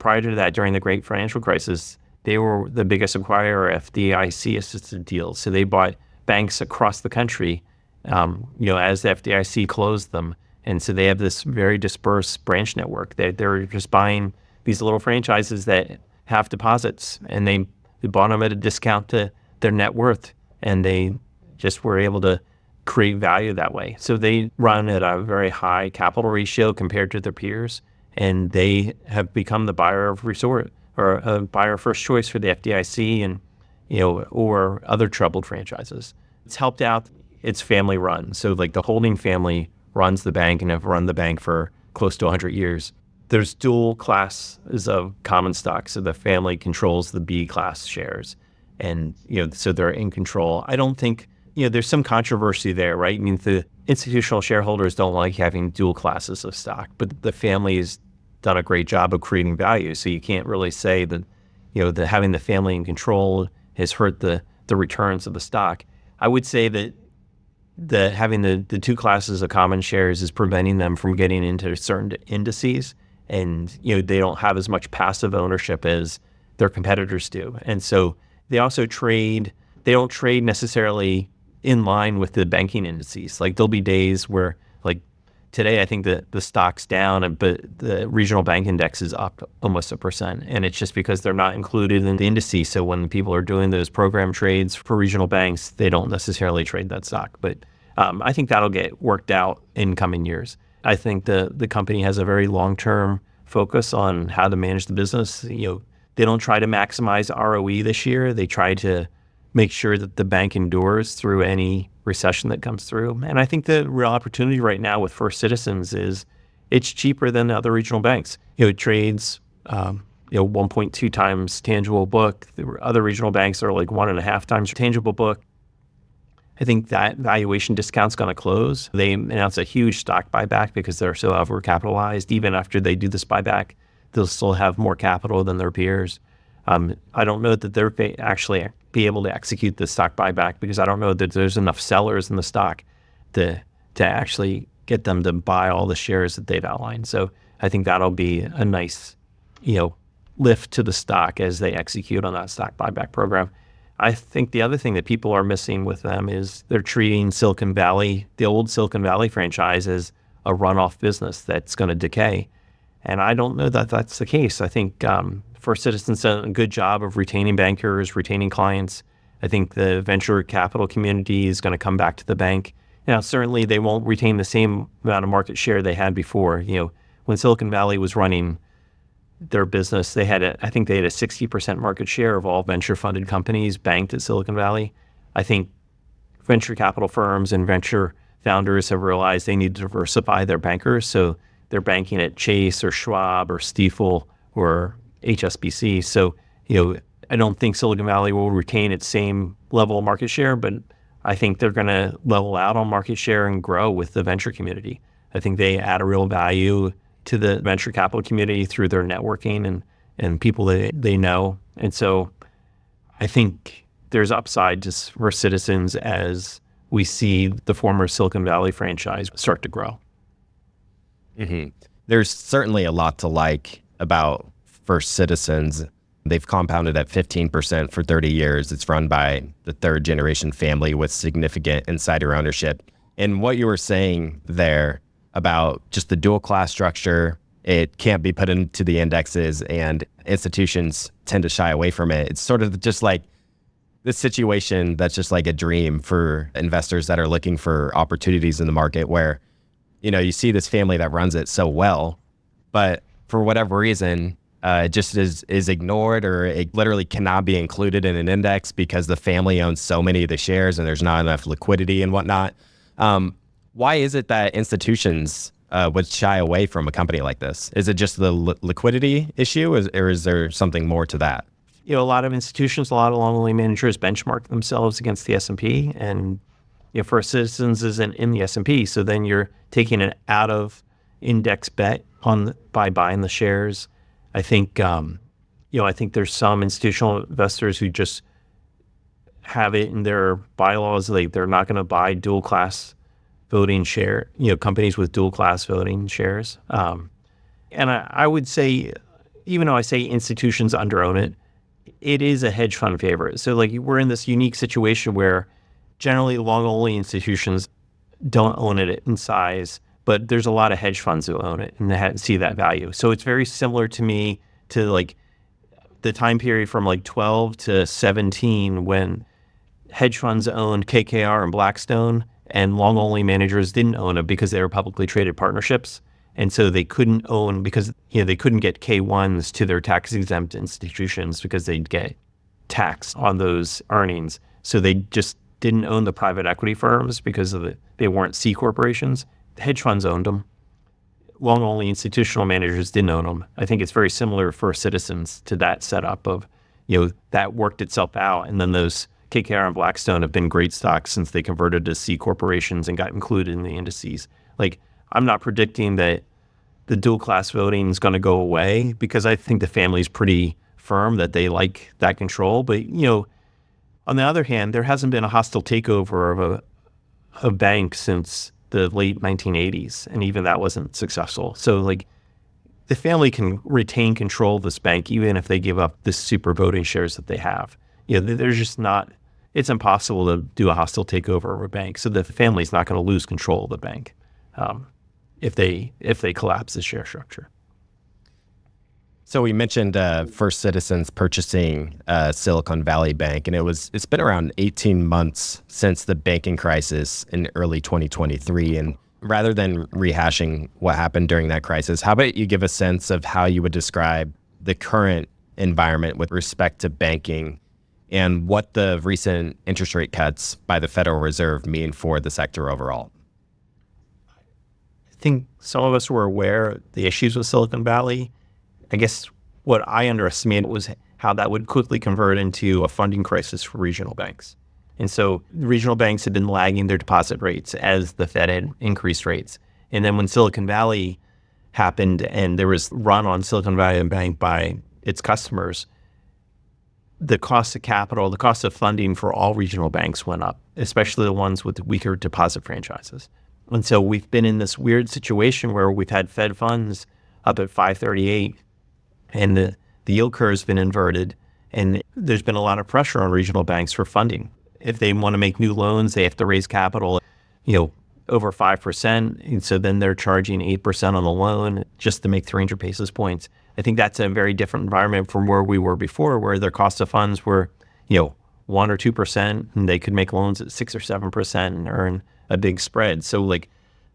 prior to that, during the great financial crisis, they were the biggest acquirer of FDIC-assisted deals. So they bought banks across the country, as the FDIC closed them. And so they have this very dispersed branch network. They're just buying these little franchises that have deposits, and they bought them at a discount to their net worth, and they just were able to create value that way. So they run at a very high capital ratio compared to their peers, and they have become the buyer of resort or a buyer of first choice for the FDIC and or other troubled franchises. It's helped out. It's family run, so like the holding family runs the bank and have run the bank for close to 100 years. There's dual classes of common stock, so the family controls the B class shares, and so they're in control. I don't think there's some controversy there, right? I mean, the institutional shareholders don't like having dual classes of stock, but the family has done a great job of creating value. So you can't really say that that having the family in control has hurt the returns of the stock. I would say that having the two classes of common shares is preventing them from getting into certain indices, and they don't have as much passive ownership as their competitors do. And so they also trade. They don't trade necessarily in line with the banking indices. Like there'll be days where, like today, I think the stock's down, but the regional bank index is up almost 1%. And it's just because they're not included in the indices. So when people are doing those program trades for regional banks, they don't necessarily trade that stock. But I think that'll get worked out in coming years. I think the company has a very long-term focus on how to manage the business. They don't try to maximize ROE this year. They try to make sure that the bank endures through any recession that comes through. And I think the real opportunity right now with First Citizens is it's cheaper than other regional banks. It trades 1.2 times tangible book. The other regional banks are like 1.5 times tangible book. I think that valuation discount's going to close. They announced a huge stock buyback because they're so overcapitalized. Even after they do this buyback, they'll still have more capital than their peers. I don't know that they're actually be able to execute the stock buyback because I don't know that there's enough sellers in the stock to actually get them to buy all the shares that they've outlined. So I think that'll be a nice, lift to the stock as they execute on that stock buyback program. I think the other thing that people are missing with them is they're treating Silicon Valley, the old Silicon Valley franchise, as a runoff business that's going to decay. And I don't know that that's the case. I think First Citizens done a good job of retaining bankers, retaining clients. I think the venture capital community is going to come back to the bank. Now, certainly they won't retain the same amount of market share they had before. When Silicon Valley was running their business, I think they had a 60% market share of all venture funded companies banked at Silicon Valley. I think venture capital firms and venture founders have realized they need to diversify their bankers. So they're banking at Chase or Schwab or Stifel or HSBC. So, I don't think Silicon Valley will retain its same level of market share, but I think they're going to level out on market share and grow with the venture community. I think they add a real value to the venture capital community through their networking and people that they know. And so I think there's upside just for Citizens as we see the former Silicon Valley franchise start to grow. Mm-hmm. There's certainly a lot to like about First Citizens. They've compounded at 15% for 30 years. It's run by the third generation family with significant insider ownership. And what you were saying there about just the dual class structure, it can't be put into the indexes and institutions tend to shy away from it. It's sort of just like this situation that's just like a dream for investors that are looking for opportunities in the market where, you see this family that runs it so well, but for whatever reason, it just is ignored, or it literally cannot be included in an index because the family owns so many of the shares and there's not enough liquidity and whatnot. Why is it that institutions would shy away from a company like this? Is it just the liquidity issue, or is there something more to that? A lot of institutions, a lot of long-only managers benchmark themselves against the S&P, and First Citizens isn't in the S&P, so then you're taking an out-of-index bet by buying the shares. I think I think there's some institutional investors who just have it in their bylaws they're not going to buy dual class voting companies with dual class voting shares. And I would say, even though I say institutions underown it, it is a hedge fund favorite. So we're in this unique situation where generally long only institutions don't own it in size, but there's a lot of hedge funds who own it and they see that value. So it's very similar to me to the time period from 12 to 17 when hedge funds owned KKR and Blackstone, and long-only managers didn't own it because they were publicly traded partnerships. And so they couldn't own because they couldn't get K1s to their tax-exempt institutions because they'd get taxed on those earnings. So they just didn't own the private equity firms because they weren't C corporations. The hedge funds owned them. Long-only institutional managers didn't own them. I think it's very similar for Citizens to that setup of, that worked itself out. And then those KKR and Blackstone have been great stocks since they converted to C corporations and got included in the indices. I'm not predicting that the dual class voting is going to go away because I think the family's pretty firm that they like that control. But, on the other hand, there hasn't been a hostile takeover of a bank since the late 1980s, and even that wasn't successful. So the family can retain control of this bank even if they give up the super voting shares that they have. There's just not, it's impossible to do a hostile takeover of a bank. So the family's not going to lose control of the bank if they collapse the share structure. So we mentioned First Citizens purchasing Silicon Valley Bank, and it's been around 18 months since the banking crisis in early 2023. And rather than rehashing what happened during that crisis, how about you give a sense of how you would describe the current environment with respect to banking and what the recent interest rate cuts by the Federal Reserve mean for the sector overall? I think some of us were aware of the issues with Silicon Valley. I guess what I underestimated was how that would quickly convert into a funding crisis for regional banks. And so regional banks had been lagging their deposit rates as the Fed had increased rates. And then when Silicon Valley happened and there was run on Silicon Valley Bank by its customers, the cost of capital, the cost of funding for all regional banks went up, especially the ones with weaker deposit franchises. And so we've been in this weird situation where we've had Fed funds up at 538 and the yield curve has been inverted, and there's been a lot of pressure on regional banks for funding. If they want to make new loans, they have to raise capital, over 5%. And so then they're charging 8% on the loan just to make 300 basis points. I think that's a very different environment from where we were before, where their cost of funds were, 1 or 2%, and they could make loans at 6 or 7% and earn a big spread. So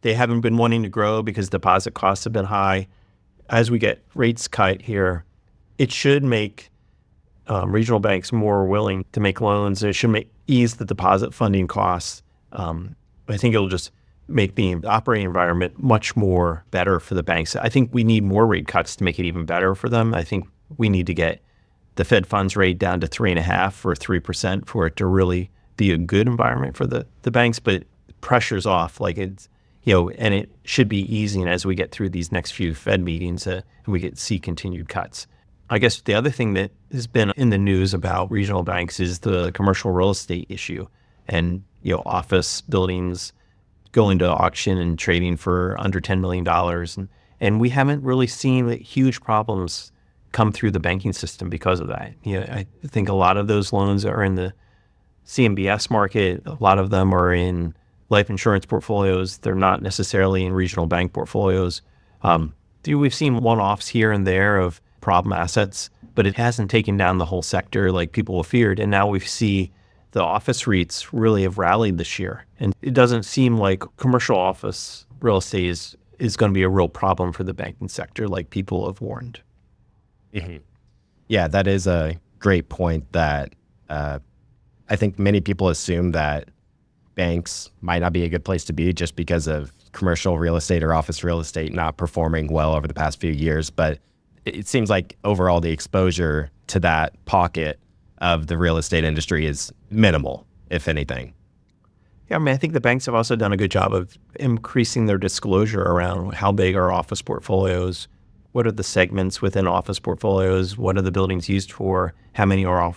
they haven't been wanting to grow because deposit costs have been high. As we get rates cut here, it should make regional banks more willing to make loans. It should ease the deposit funding costs. I think it'll just make the operating environment much more better for the banks. I think we need more rate cuts to make it even better for them. I think we need to get the Fed funds rate down to 3.5% or 3% for it to really be a good environment for the banks. But pressure's off, and it should be easing as we get through these next few Fed meetings and we see continued cuts. I guess the other thing that has been in the news about regional banks is the commercial real estate issue and, office buildings going to auction and trading for under $10 million. And we haven't really seen huge problems come through the banking system because of that. I think a lot of those loans are in the CMBS market. A lot of them are in life insurance portfolios. They're not necessarily in regional bank portfolios. We've seen one-offs here and there of problem assets, but it hasn't taken down the whole sector like people have feared. And now we see the office REITs really have rallied this year. And it doesn't seem like commercial office real estate is going to be a real problem for the banking sector like people have warned. Mm-hmm. Yeah, that is a great point that I think many people assume that banks might not be a good place to be just because of commercial real estate or office real estate not performing well over the past few years. But it seems like overall the exposure to that pocket of the real estate industry is minimal, if anything. Yeah, I think the banks have also done a good job of increasing their disclosure around how big are office portfolios, what are the segments within office portfolios, what are the buildings used for, how many are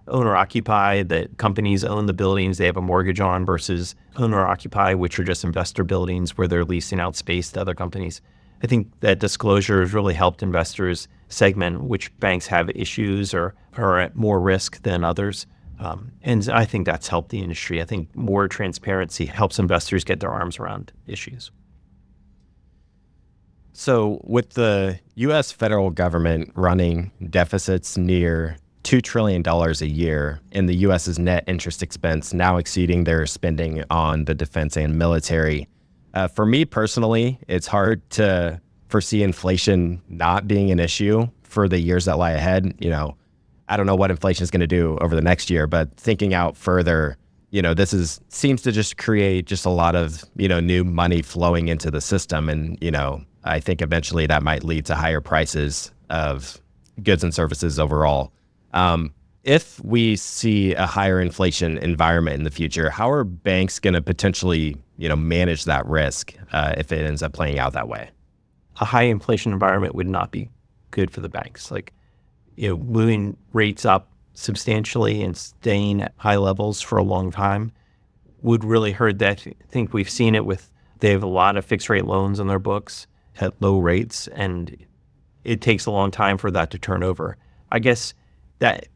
owner-occupied, that companies own the buildings they have a mortgage on versus owner-occupied, which are just investor buildings where they're leasing out space to other companies. I think that disclosure has really helped investors segment which banks have issues or are at more risk than others. And I think that's helped the industry. I think more transparency helps investors get their arms around issues. So with the U.S. federal government running deficits near $2 trillion a year and the U.S.'s net interest expense now exceeding their spending on the defense and military, for me personally, it's hard to foresee inflation not being an issue for the years that lie ahead. I don't know what inflation is going to do over the next year, but thinking out further, this seems to just create just a lot of, new money flowing into the system. And, I think eventually that might lead to higher prices of goods and services overall. If we see a higher inflation environment in the future, how are banks going to potentially, manage that risk if it ends up playing out that way? A high inflation environment would not be good for the banks. Moving rates up substantially and staying at high levels for a long time would really hurt that. I think we've seen it they have a lot of fixed rate loans on their books at low rates, and it takes a long time for that to turn over. I guess that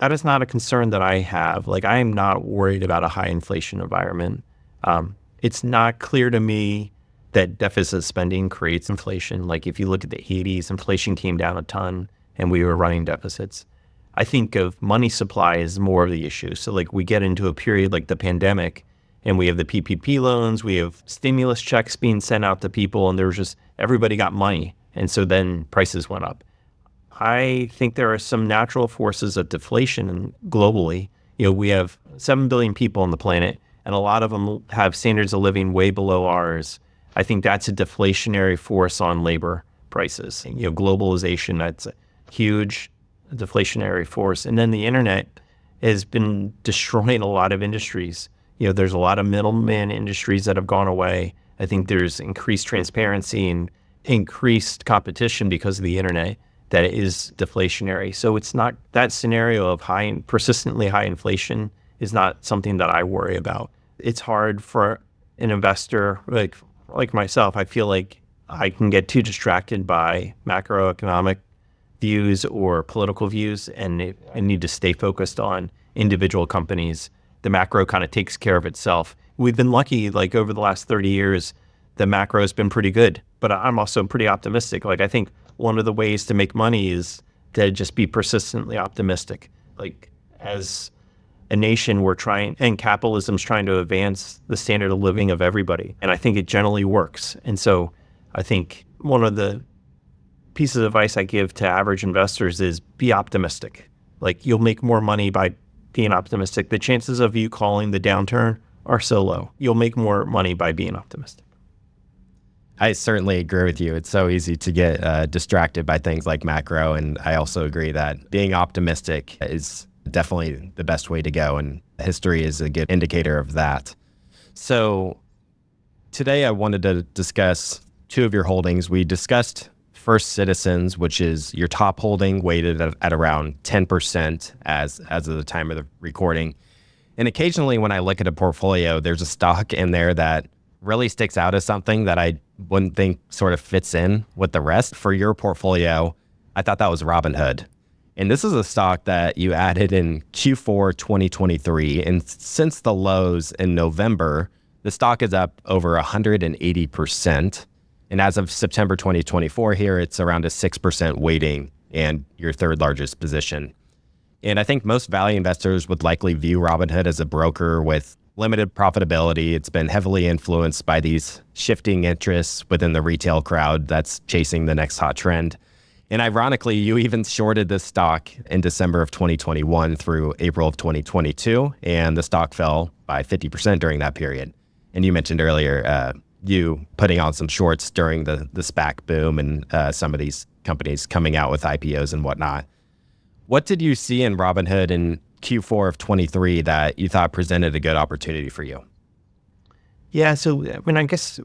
is not a concern that I have. I am not worried about a high inflation environment. It's not clear to me that deficit spending creates inflation. If you look at the 80s, inflation came down a ton and we were running deficits. I think of money supply as more of the issue. So we get into a period like the pandemic and we have the PPP loans, we have stimulus checks being sent out to people, and everybody got money. And so then prices went up. I think there are some natural forces of deflation globally. We have 7 billion people on the planet, and a lot of them have standards of living way below ours. I think that's a deflationary force on labor prices. Globalization, that's a huge deflationary force. And then the internet has been destroying a lot of industries. There's a lot of middleman industries that have gone away. I think there's increased transparency and increased competition because of the internet. that it is deflationary. So it's not that scenario of persistently high inflation is not something that I worry about. It's hard for an investor like myself. I feel like I can get too distracted by macroeconomic views or political views, and I need to stay focused on individual companies. The macro kind of takes care of itself. We've been lucky, like over the last 30 years, the macro has been pretty good, but I'm also pretty optimistic. Like I think one of the ways to make money is to just be persistently optimistic. Like as a nation, we're trying, and capitalism's trying to advance the standard of living of everybody. And I think it generally works. And so I think one of the pieces of advice I give to average investors is be optimistic. Like you'll make more money by being optimistic. The chances of you calling the downturn are so low. You'll make more money by being optimistic. I certainly agree with you. It's so easy to get distracted by things like macro. And I also agree that being optimistic is definitely the best way to go. And history is a good indicator of that. So today I wanted to discuss two of your holdings. We discussed First Citizens, which is your top holding weighted at around 10% as of the time of the recording. And occasionally when I look at a portfolio, there's a stock in there that really sticks out as something that I wouldn't think sort of fits in with the rest. For your portfolio, I thought that was Robinhood. And this is a stock that you added in Q4 2023. And since the lows in November, the stock is up over 180%. And as of September 2024 here, it's around a 6% weighting and your third largest position. And I think most value investors would likely view Robinhood as a broker with limited profitability. It's been heavily influenced by these shifting interests within the retail crowd that's chasing the next hot trend. And ironically, you even shorted this stock in December of 2021 through April of 2022, and the stock fell by 50% during that period. And you mentioned earlier, you putting on some shorts during the SPAC boom and some of these companies coming out with IPOs and whatnot. What did you see in Robinhood in Q4 of 23 that you thought presented a good opportunity for you? Yeah, so I guess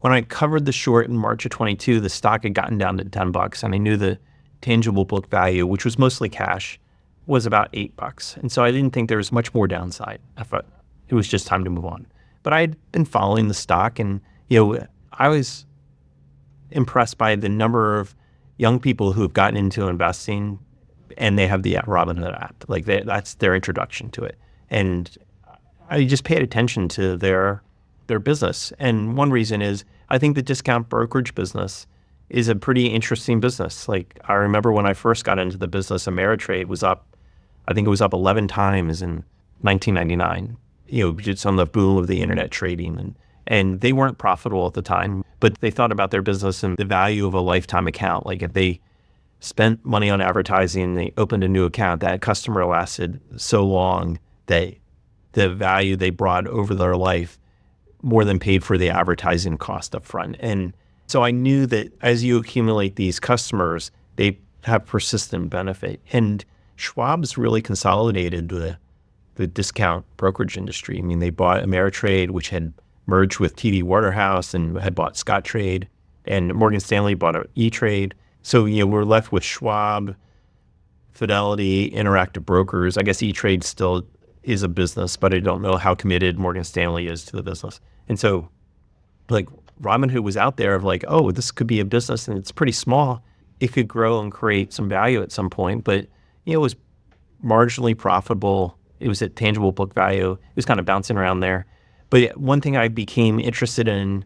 when I covered the short in March of 22, the stock had gotten down to $10, and I knew the tangible book value, which was mostly cash, was about $8. And so I didn't think there was much more downside. I thought it was just time to move on. But I'd been following the stock, and I was impressed by the number of young people who have gotten into investing, and they have the Robinhood app. Like that's their introduction to it. And I just paid attention to their business. And one reason is I think the discount brokerage business is a pretty interesting business. Like I remember when I first got into the business, Ameritrade was up, I think it was up 11 times in 1999. Just on the boom of the internet trading. And they weren't profitable at the time, but they thought about their business and the value of a lifetime account. Like if they spent money on advertising, they opened a new account, that customer lasted so long that the value they brought over their life more than paid for the advertising cost up front. And so I knew that as you accumulate these customers, they have persistent benefit. And Schwab's really consolidated the discount brokerage industry. I mean, they bought Ameritrade, which had merged with TD Waterhouse and had bought Scottrade, and Morgan Stanley bought E-Trade. So, we're left with Schwab, Fidelity, Interactive Brokers. I guess E-Trade still is a business, but I don't know how committed Morgan Stanley is to the business. And so, like, Robinhood was out there of like, oh, this could be a business, and it's pretty small. It could grow and create some value at some point, but, it was marginally profitable. It was at tangible book value. It was kind of bouncing around there. But one thing I became interested in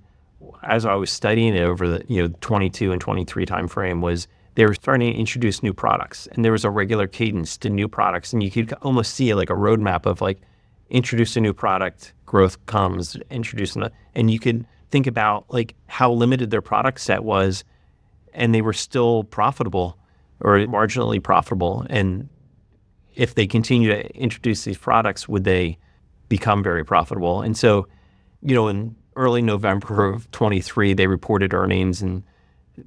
as I was studying it over the 22 and 23 timeframe was they were starting to introduce new products, and there was a regular cadence to new products, and you could almost see like a roadmap of like introduce a new product, growth comes, and you could think about like how limited their product set was, and they were still profitable or marginally profitable. And if they continue to introduce these products, would they become very profitable? And so, in early November of 23, they reported earnings and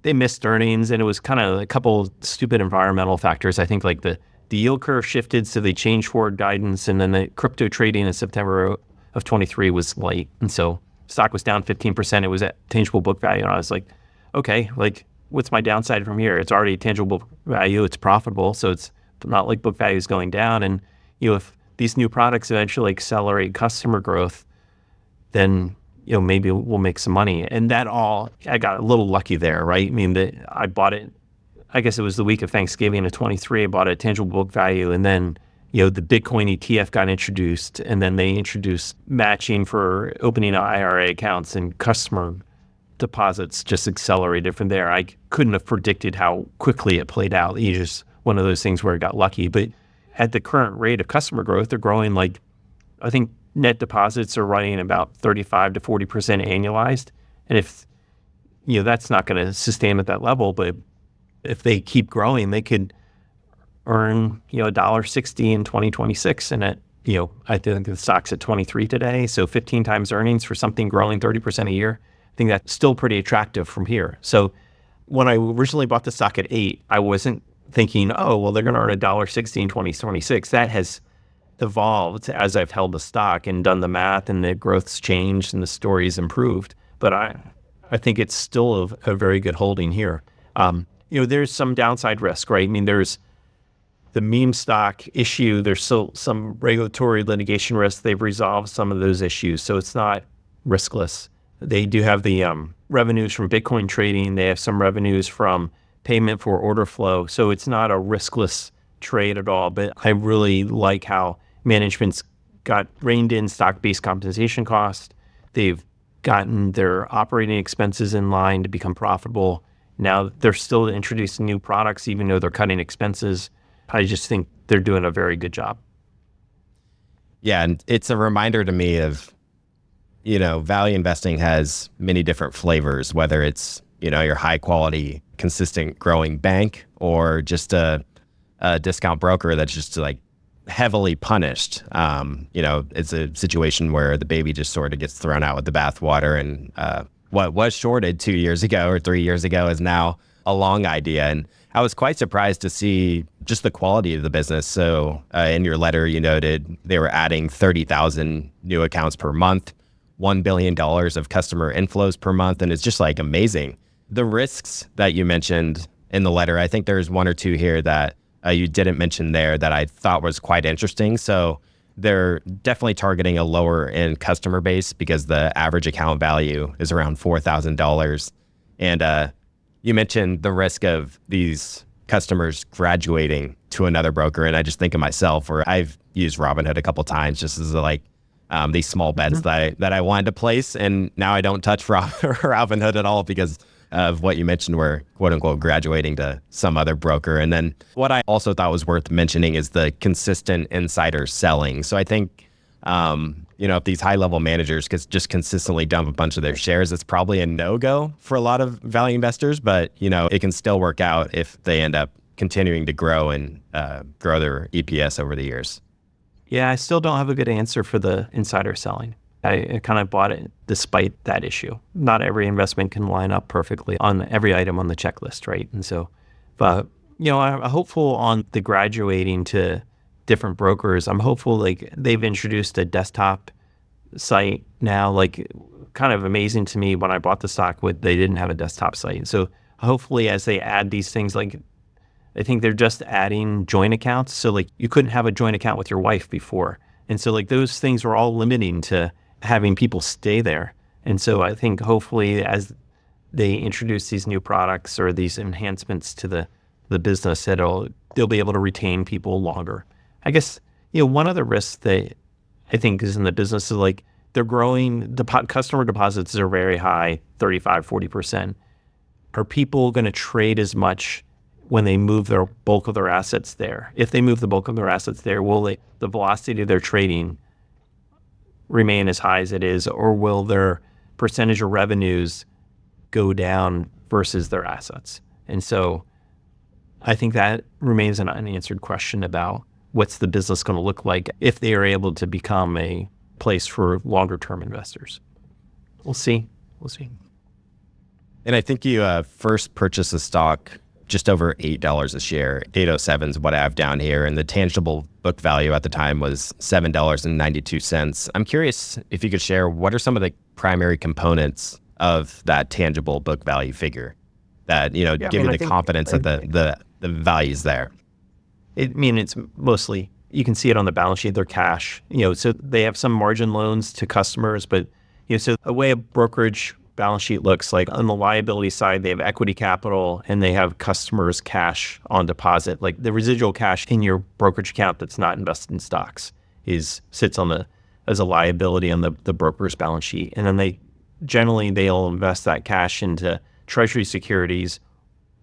they missed earnings. And it was kind of a couple stupid environmental factors. I think like the yield curve shifted, so they changed forward guidance. And then the crypto trading in September of 23 was light. And so stock was down 15%. It was at tangible book value. And I was like, okay, like what's my downside from here? It's already tangible book value. It's profitable. So it's not like book value is going down. And, if these new products eventually accelerate customer growth, then, maybe we'll make some money. And I got a little lucky there, right? I mean, I bought it, I guess it was the week of Thanksgiving of 23, I bought a tangible book value. And then, the Bitcoin ETF got introduced, and then they introduced matching for opening IRA accounts, and customer deposits just accelerated from there. I couldn't have predicted how quickly it played out. It's just one of those things where it got lucky. But at the current rate of customer growth, they're growing I think net deposits are running about 35 to 40% annualized. And if, that's not going to sustain at that level, but if they keep growing, they could earn, $1.60 in 2026. And I think the stock's at 23 today. So 15 times earnings for something growing 30% a year. I think that's still pretty attractive from here. So when I originally bought the stock at 8, I wasn't thinking, oh, well, they're going to earn $1.60 in 2026. That has evolved as I've held the stock and done the math, and the growth's changed and the story's improved. But I think it's still a very good holding here. There's some downside risk, right? I mean, there's the meme stock issue. There's still some regulatory litigation risk. They've resolved some of those issues, so it's not riskless. They do have the revenues from Bitcoin trading. They have some revenues from payment for order flow. So it's not a riskless trade at all. But I really like how management's got reined in stock-based compensation cost. They've gotten their operating expenses in line to become profitable. Now they're still introducing new products, even though they're cutting expenses. I just think they're doing a very good job. Yeah, and it's a reminder to me of, value investing has many different flavors, whether it's, your high quality, consistent growing bank, or just a discount broker that's just heavily punished. It's a situation where the baby just sort of gets thrown out with the bathwater, and what was shorted 2 years ago or 3 years ago is now a long idea. And I was quite surprised to see just the quality of the business. So in your letter, you noted they were adding 30,000 new accounts per month, $1 billion of customer inflows per month. And it's just amazing. The risks that you mentioned in the letter, I think there's one or two here that you didn't mention there that I thought was quite interesting. So they're definitely targeting a lower end customer base because the average account value is around $4,000. And you mentioned the risk of these customers graduating to another broker. And I just think of myself, where I've used Robinhood a couple of times just as these small bets that I wanted to place. And now I don't touch Robinhood at all because of what you mentioned, where quote unquote graduating to some other broker. And then what I also thought was worth mentioning is the consistent insider selling. So I think, if these high level managers could just consistently dump a bunch of their shares, it's probably a no-go for a lot of value investors, but it can still work out if they end up continuing to grow and grow their EPS over the years. Yeah, I still don't have a good answer for the insider selling. I kind of bought it despite that issue. Not every investment can line up perfectly on every item on the checklist, right? And so, but, I'm hopeful on the graduating to different brokers. I'm hopeful they've introduced a desktop site now, kind of amazing to me when I bought the stock they didn't have a desktop site. So hopefully as they add these things, I think they're just adding joint accounts. So you couldn't have a joint account with your wife before. And so those things were all limiting to having people stay there. And so I think hopefully as they introduce these new products or these enhancements to the business, they'll be able to retain people longer. I guess, one other risk that I think is in the business is they're growing, customer deposits are very high, 35, 40%. Are people going to trade as much when they move their bulk of their assets there? If they move the bulk of their assets there, will the velocity of their trading remain as high as it is, or will their percentage of revenues go down versus their assets? And so I think that remains an unanswered question about what's the business going to look like if they are able to become a place for longer term investors. We'll see. And I think you first purchased the stock just over $8 a share. 807 is what I have down here. And the tangible book value at the time was $7.92. I'm curious if you could share what are some of the primary components of that tangible book value figure. that, Yeah, give I you mean, the confidence that the value's there? It's mostly, you can see it on the balance sheet, their cash, so they have some margin loans to customers, but, so a way a brokerage balance sheet looks like on the liability side, they have equity capital and they have customers' cash on deposit. Like the residual cash in your brokerage account that's not invested in stocks sits as a liability on the broker's balance sheet. And then they'll invest that cash into treasury securities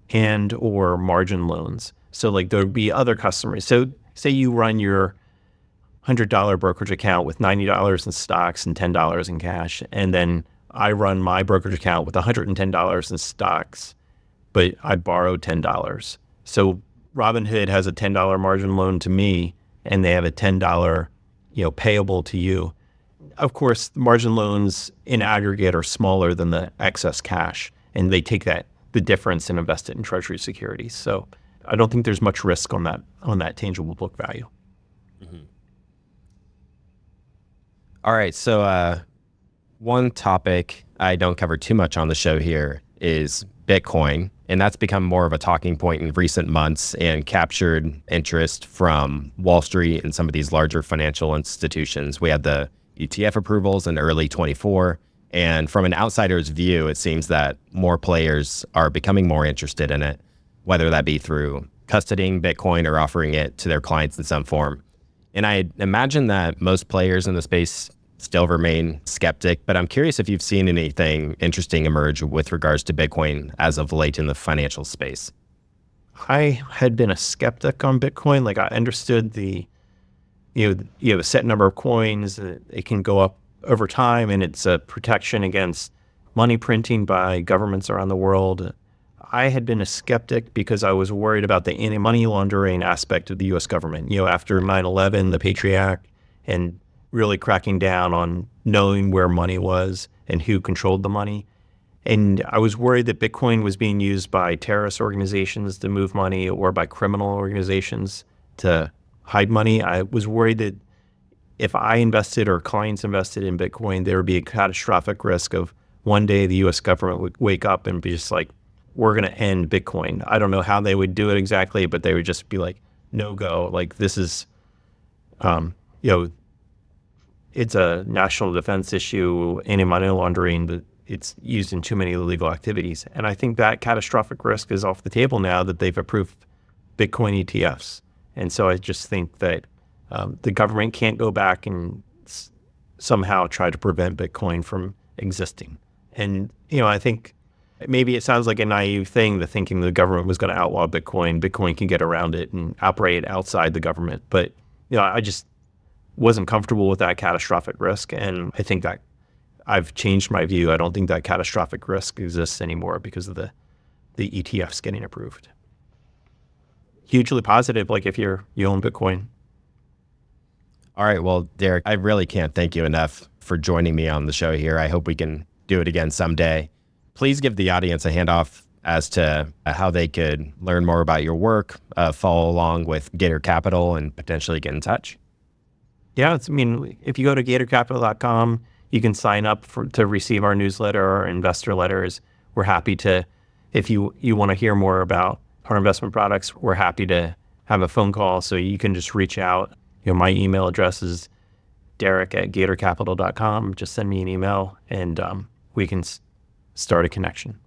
and or margin loans. So like there'd be other customers. So say you run your $100 brokerage account with $90 in stocks and $10 in cash, and then I run my brokerage account with $110 in stocks, but I borrowed $10. So Robinhood has a $10 margin loan to me, and they have a $10, payable to you. Of course, margin loans in aggregate are smaller than the excess cash, and they take the difference and invest it in treasury securities. So I don't think there's much risk on that tangible book value. Mm-hmm. All right, so one topic I don't cover too much on the show here is Bitcoin, and that's become more of a talking point in recent months and captured interest from Wall Street and some of these larger financial institutions. We had the ETF approvals in early 24, and from an outsider's view, it seems that more players are becoming more interested in it, whether that be through custodying Bitcoin or offering it to their clients in some form. And I imagine that most players in the space still remain skeptic, but I'm curious if you've seen anything interesting emerge with regards to Bitcoin as of late in the financial space. I had been a skeptic on Bitcoin. Like I understood you have a set number of coins, it can go up over time, and it's a protection against money printing by governments around the world. I had been a skeptic because I was worried about the anti-money laundering aspect of the U.S. government. After 9/11, the Patriot Act, and really cracking down on knowing where money was and who controlled the money. And I was worried that Bitcoin was being used by terrorist organizations to move money or by criminal organizations to hide money. I was worried that if I invested or clients invested in Bitcoin, there would be a catastrophic risk of one day the U.S. government would wake up and be just like, we're going to end Bitcoin. I don't know how they would do it exactly, but they would just be like, no go. Like this is, it's a national defense issue, anti-money laundering, but it's used in too many illegal activities. And I think that catastrophic risk is off the table now that they've approved Bitcoin ETFs. And so I just think that the government can't go back and somehow try to prevent Bitcoin from existing. And, I think maybe it sounds like a naive thing, the thinking the government was going to outlaw Bitcoin. Bitcoin can get around it and operate outside the government. But, I just wasn't comfortable with that catastrophic risk. And I think that I've changed my view. I don't think that catastrophic risk exists anymore because of the ETFs getting approved. Hugely positive, like if you own Bitcoin. All right. Well, Derek, I really can't thank you enough for joining me on the show here. I hope we can do it again someday. Please give the audience a handoff as to how they could learn more about your work, follow along with Gator Capital, and potentially get in touch. Yeah, if you go to gatorcapital.com, you can sign up to receive our newsletter or investor letters. We're happy to, if you want to hear more about our investment products, we're happy to have a phone call. So you can just reach out. My email address is derek@gatorcapital.com. Just send me an email and we can start a connection.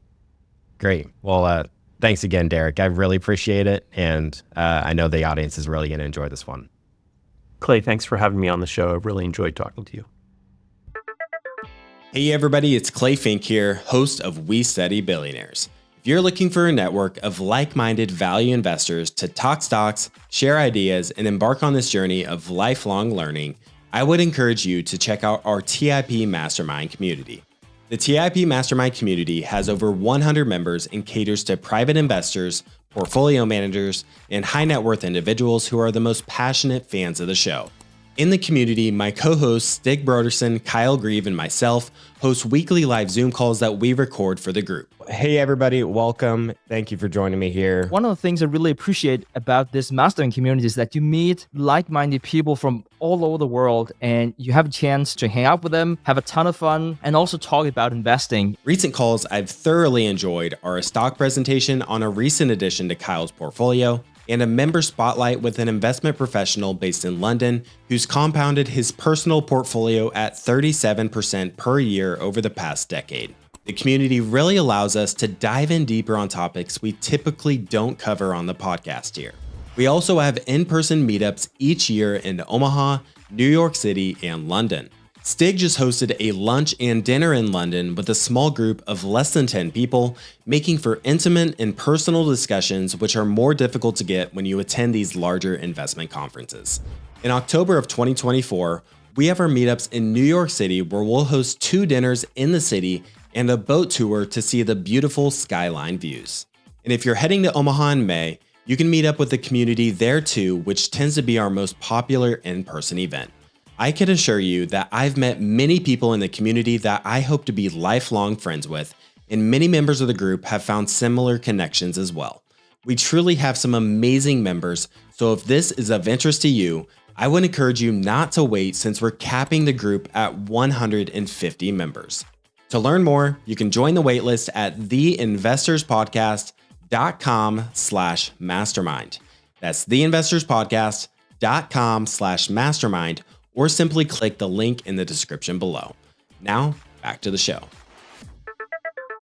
Great. Well, thanks again, Derek. I really appreciate it. And I know the audience is really going to enjoy this one. Clay, thanks for having me on the show. I really enjoyed talking to you. Hey everybody, it's Clay Fink here, host of We Study Billionaires. If you're looking for a network of like-minded value investors to talk stocks, share ideas, and embark on this journey of lifelong learning, I would encourage you to check out our TIP Mastermind community. The TIP Mastermind community has over 100 members and caters to private investors, portfolio managers, and high net worth individuals who are the most passionate fans of the show. In the community, my co-hosts Stig Broderson, Kyle Grieve, and myself host weekly live Zoom calls that we record for the group. Hey, everybody. Welcome. Thank you for joining me here. One of the things I really appreciate about this mastermind community is that you meet like-minded people from all over the world, and you have a chance to hang out with them, have a ton of fun, and also talk about investing. Recent calls I've thoroughly enjoyed are a stock presentation on a recent addition to Kyle's portfolio, and a member spotlight with an investment professional based in London who's compounded his personal portfolio at 37% per year over the past decade. The community really allows us to dive in deeper on topics we typically don't cover on the podcast here. We also have in-person meetups each year in Omaha, New York City, and London. Stig just hosted a lunch and dinner in London with a small group of less than 10 people, making for intimate and personal discussions which are more difficult to get when you attend these larger investment conferences. In October of 2024, we have our meetups in New York City where we'll host 2 dinners in the city and a boat tour to see the beautiful skyline views. And if you're heading to Omaha in May, you can meet up with the community there too, which tends to be our most popular in-person event. I can assure you that I've met many people in the community that I hope to be lifelong friends with, and many members of the group have found similar connections as well. We truly have some amazing members, so if this is of interest to you, I would encourage you not to wait since we're capping the group at 150 members. To learn more, you can join the waitlist at theinvestorspodcast.com/mastermind. That's theinvestorspodcast.com/mastermind, or simply click the link in the description below. Now, back to the show.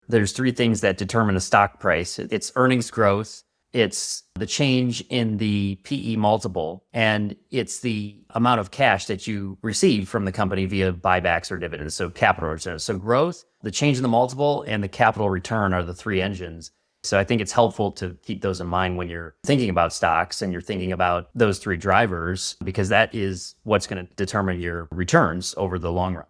There's 3 things that determine a stock price. It's earnings growth, it's the change in the PE multiple, and it's the amount of cash that you receive from the company via buybacks or dividends, so capital returns. So growth, the change in the multiple, and the capital return are the 3 engines. So I think it's helpful to keep those in mind when you're thinking about stocks and you're thinking about those 3 drivers, because that is what's going to determine your returns over the long run.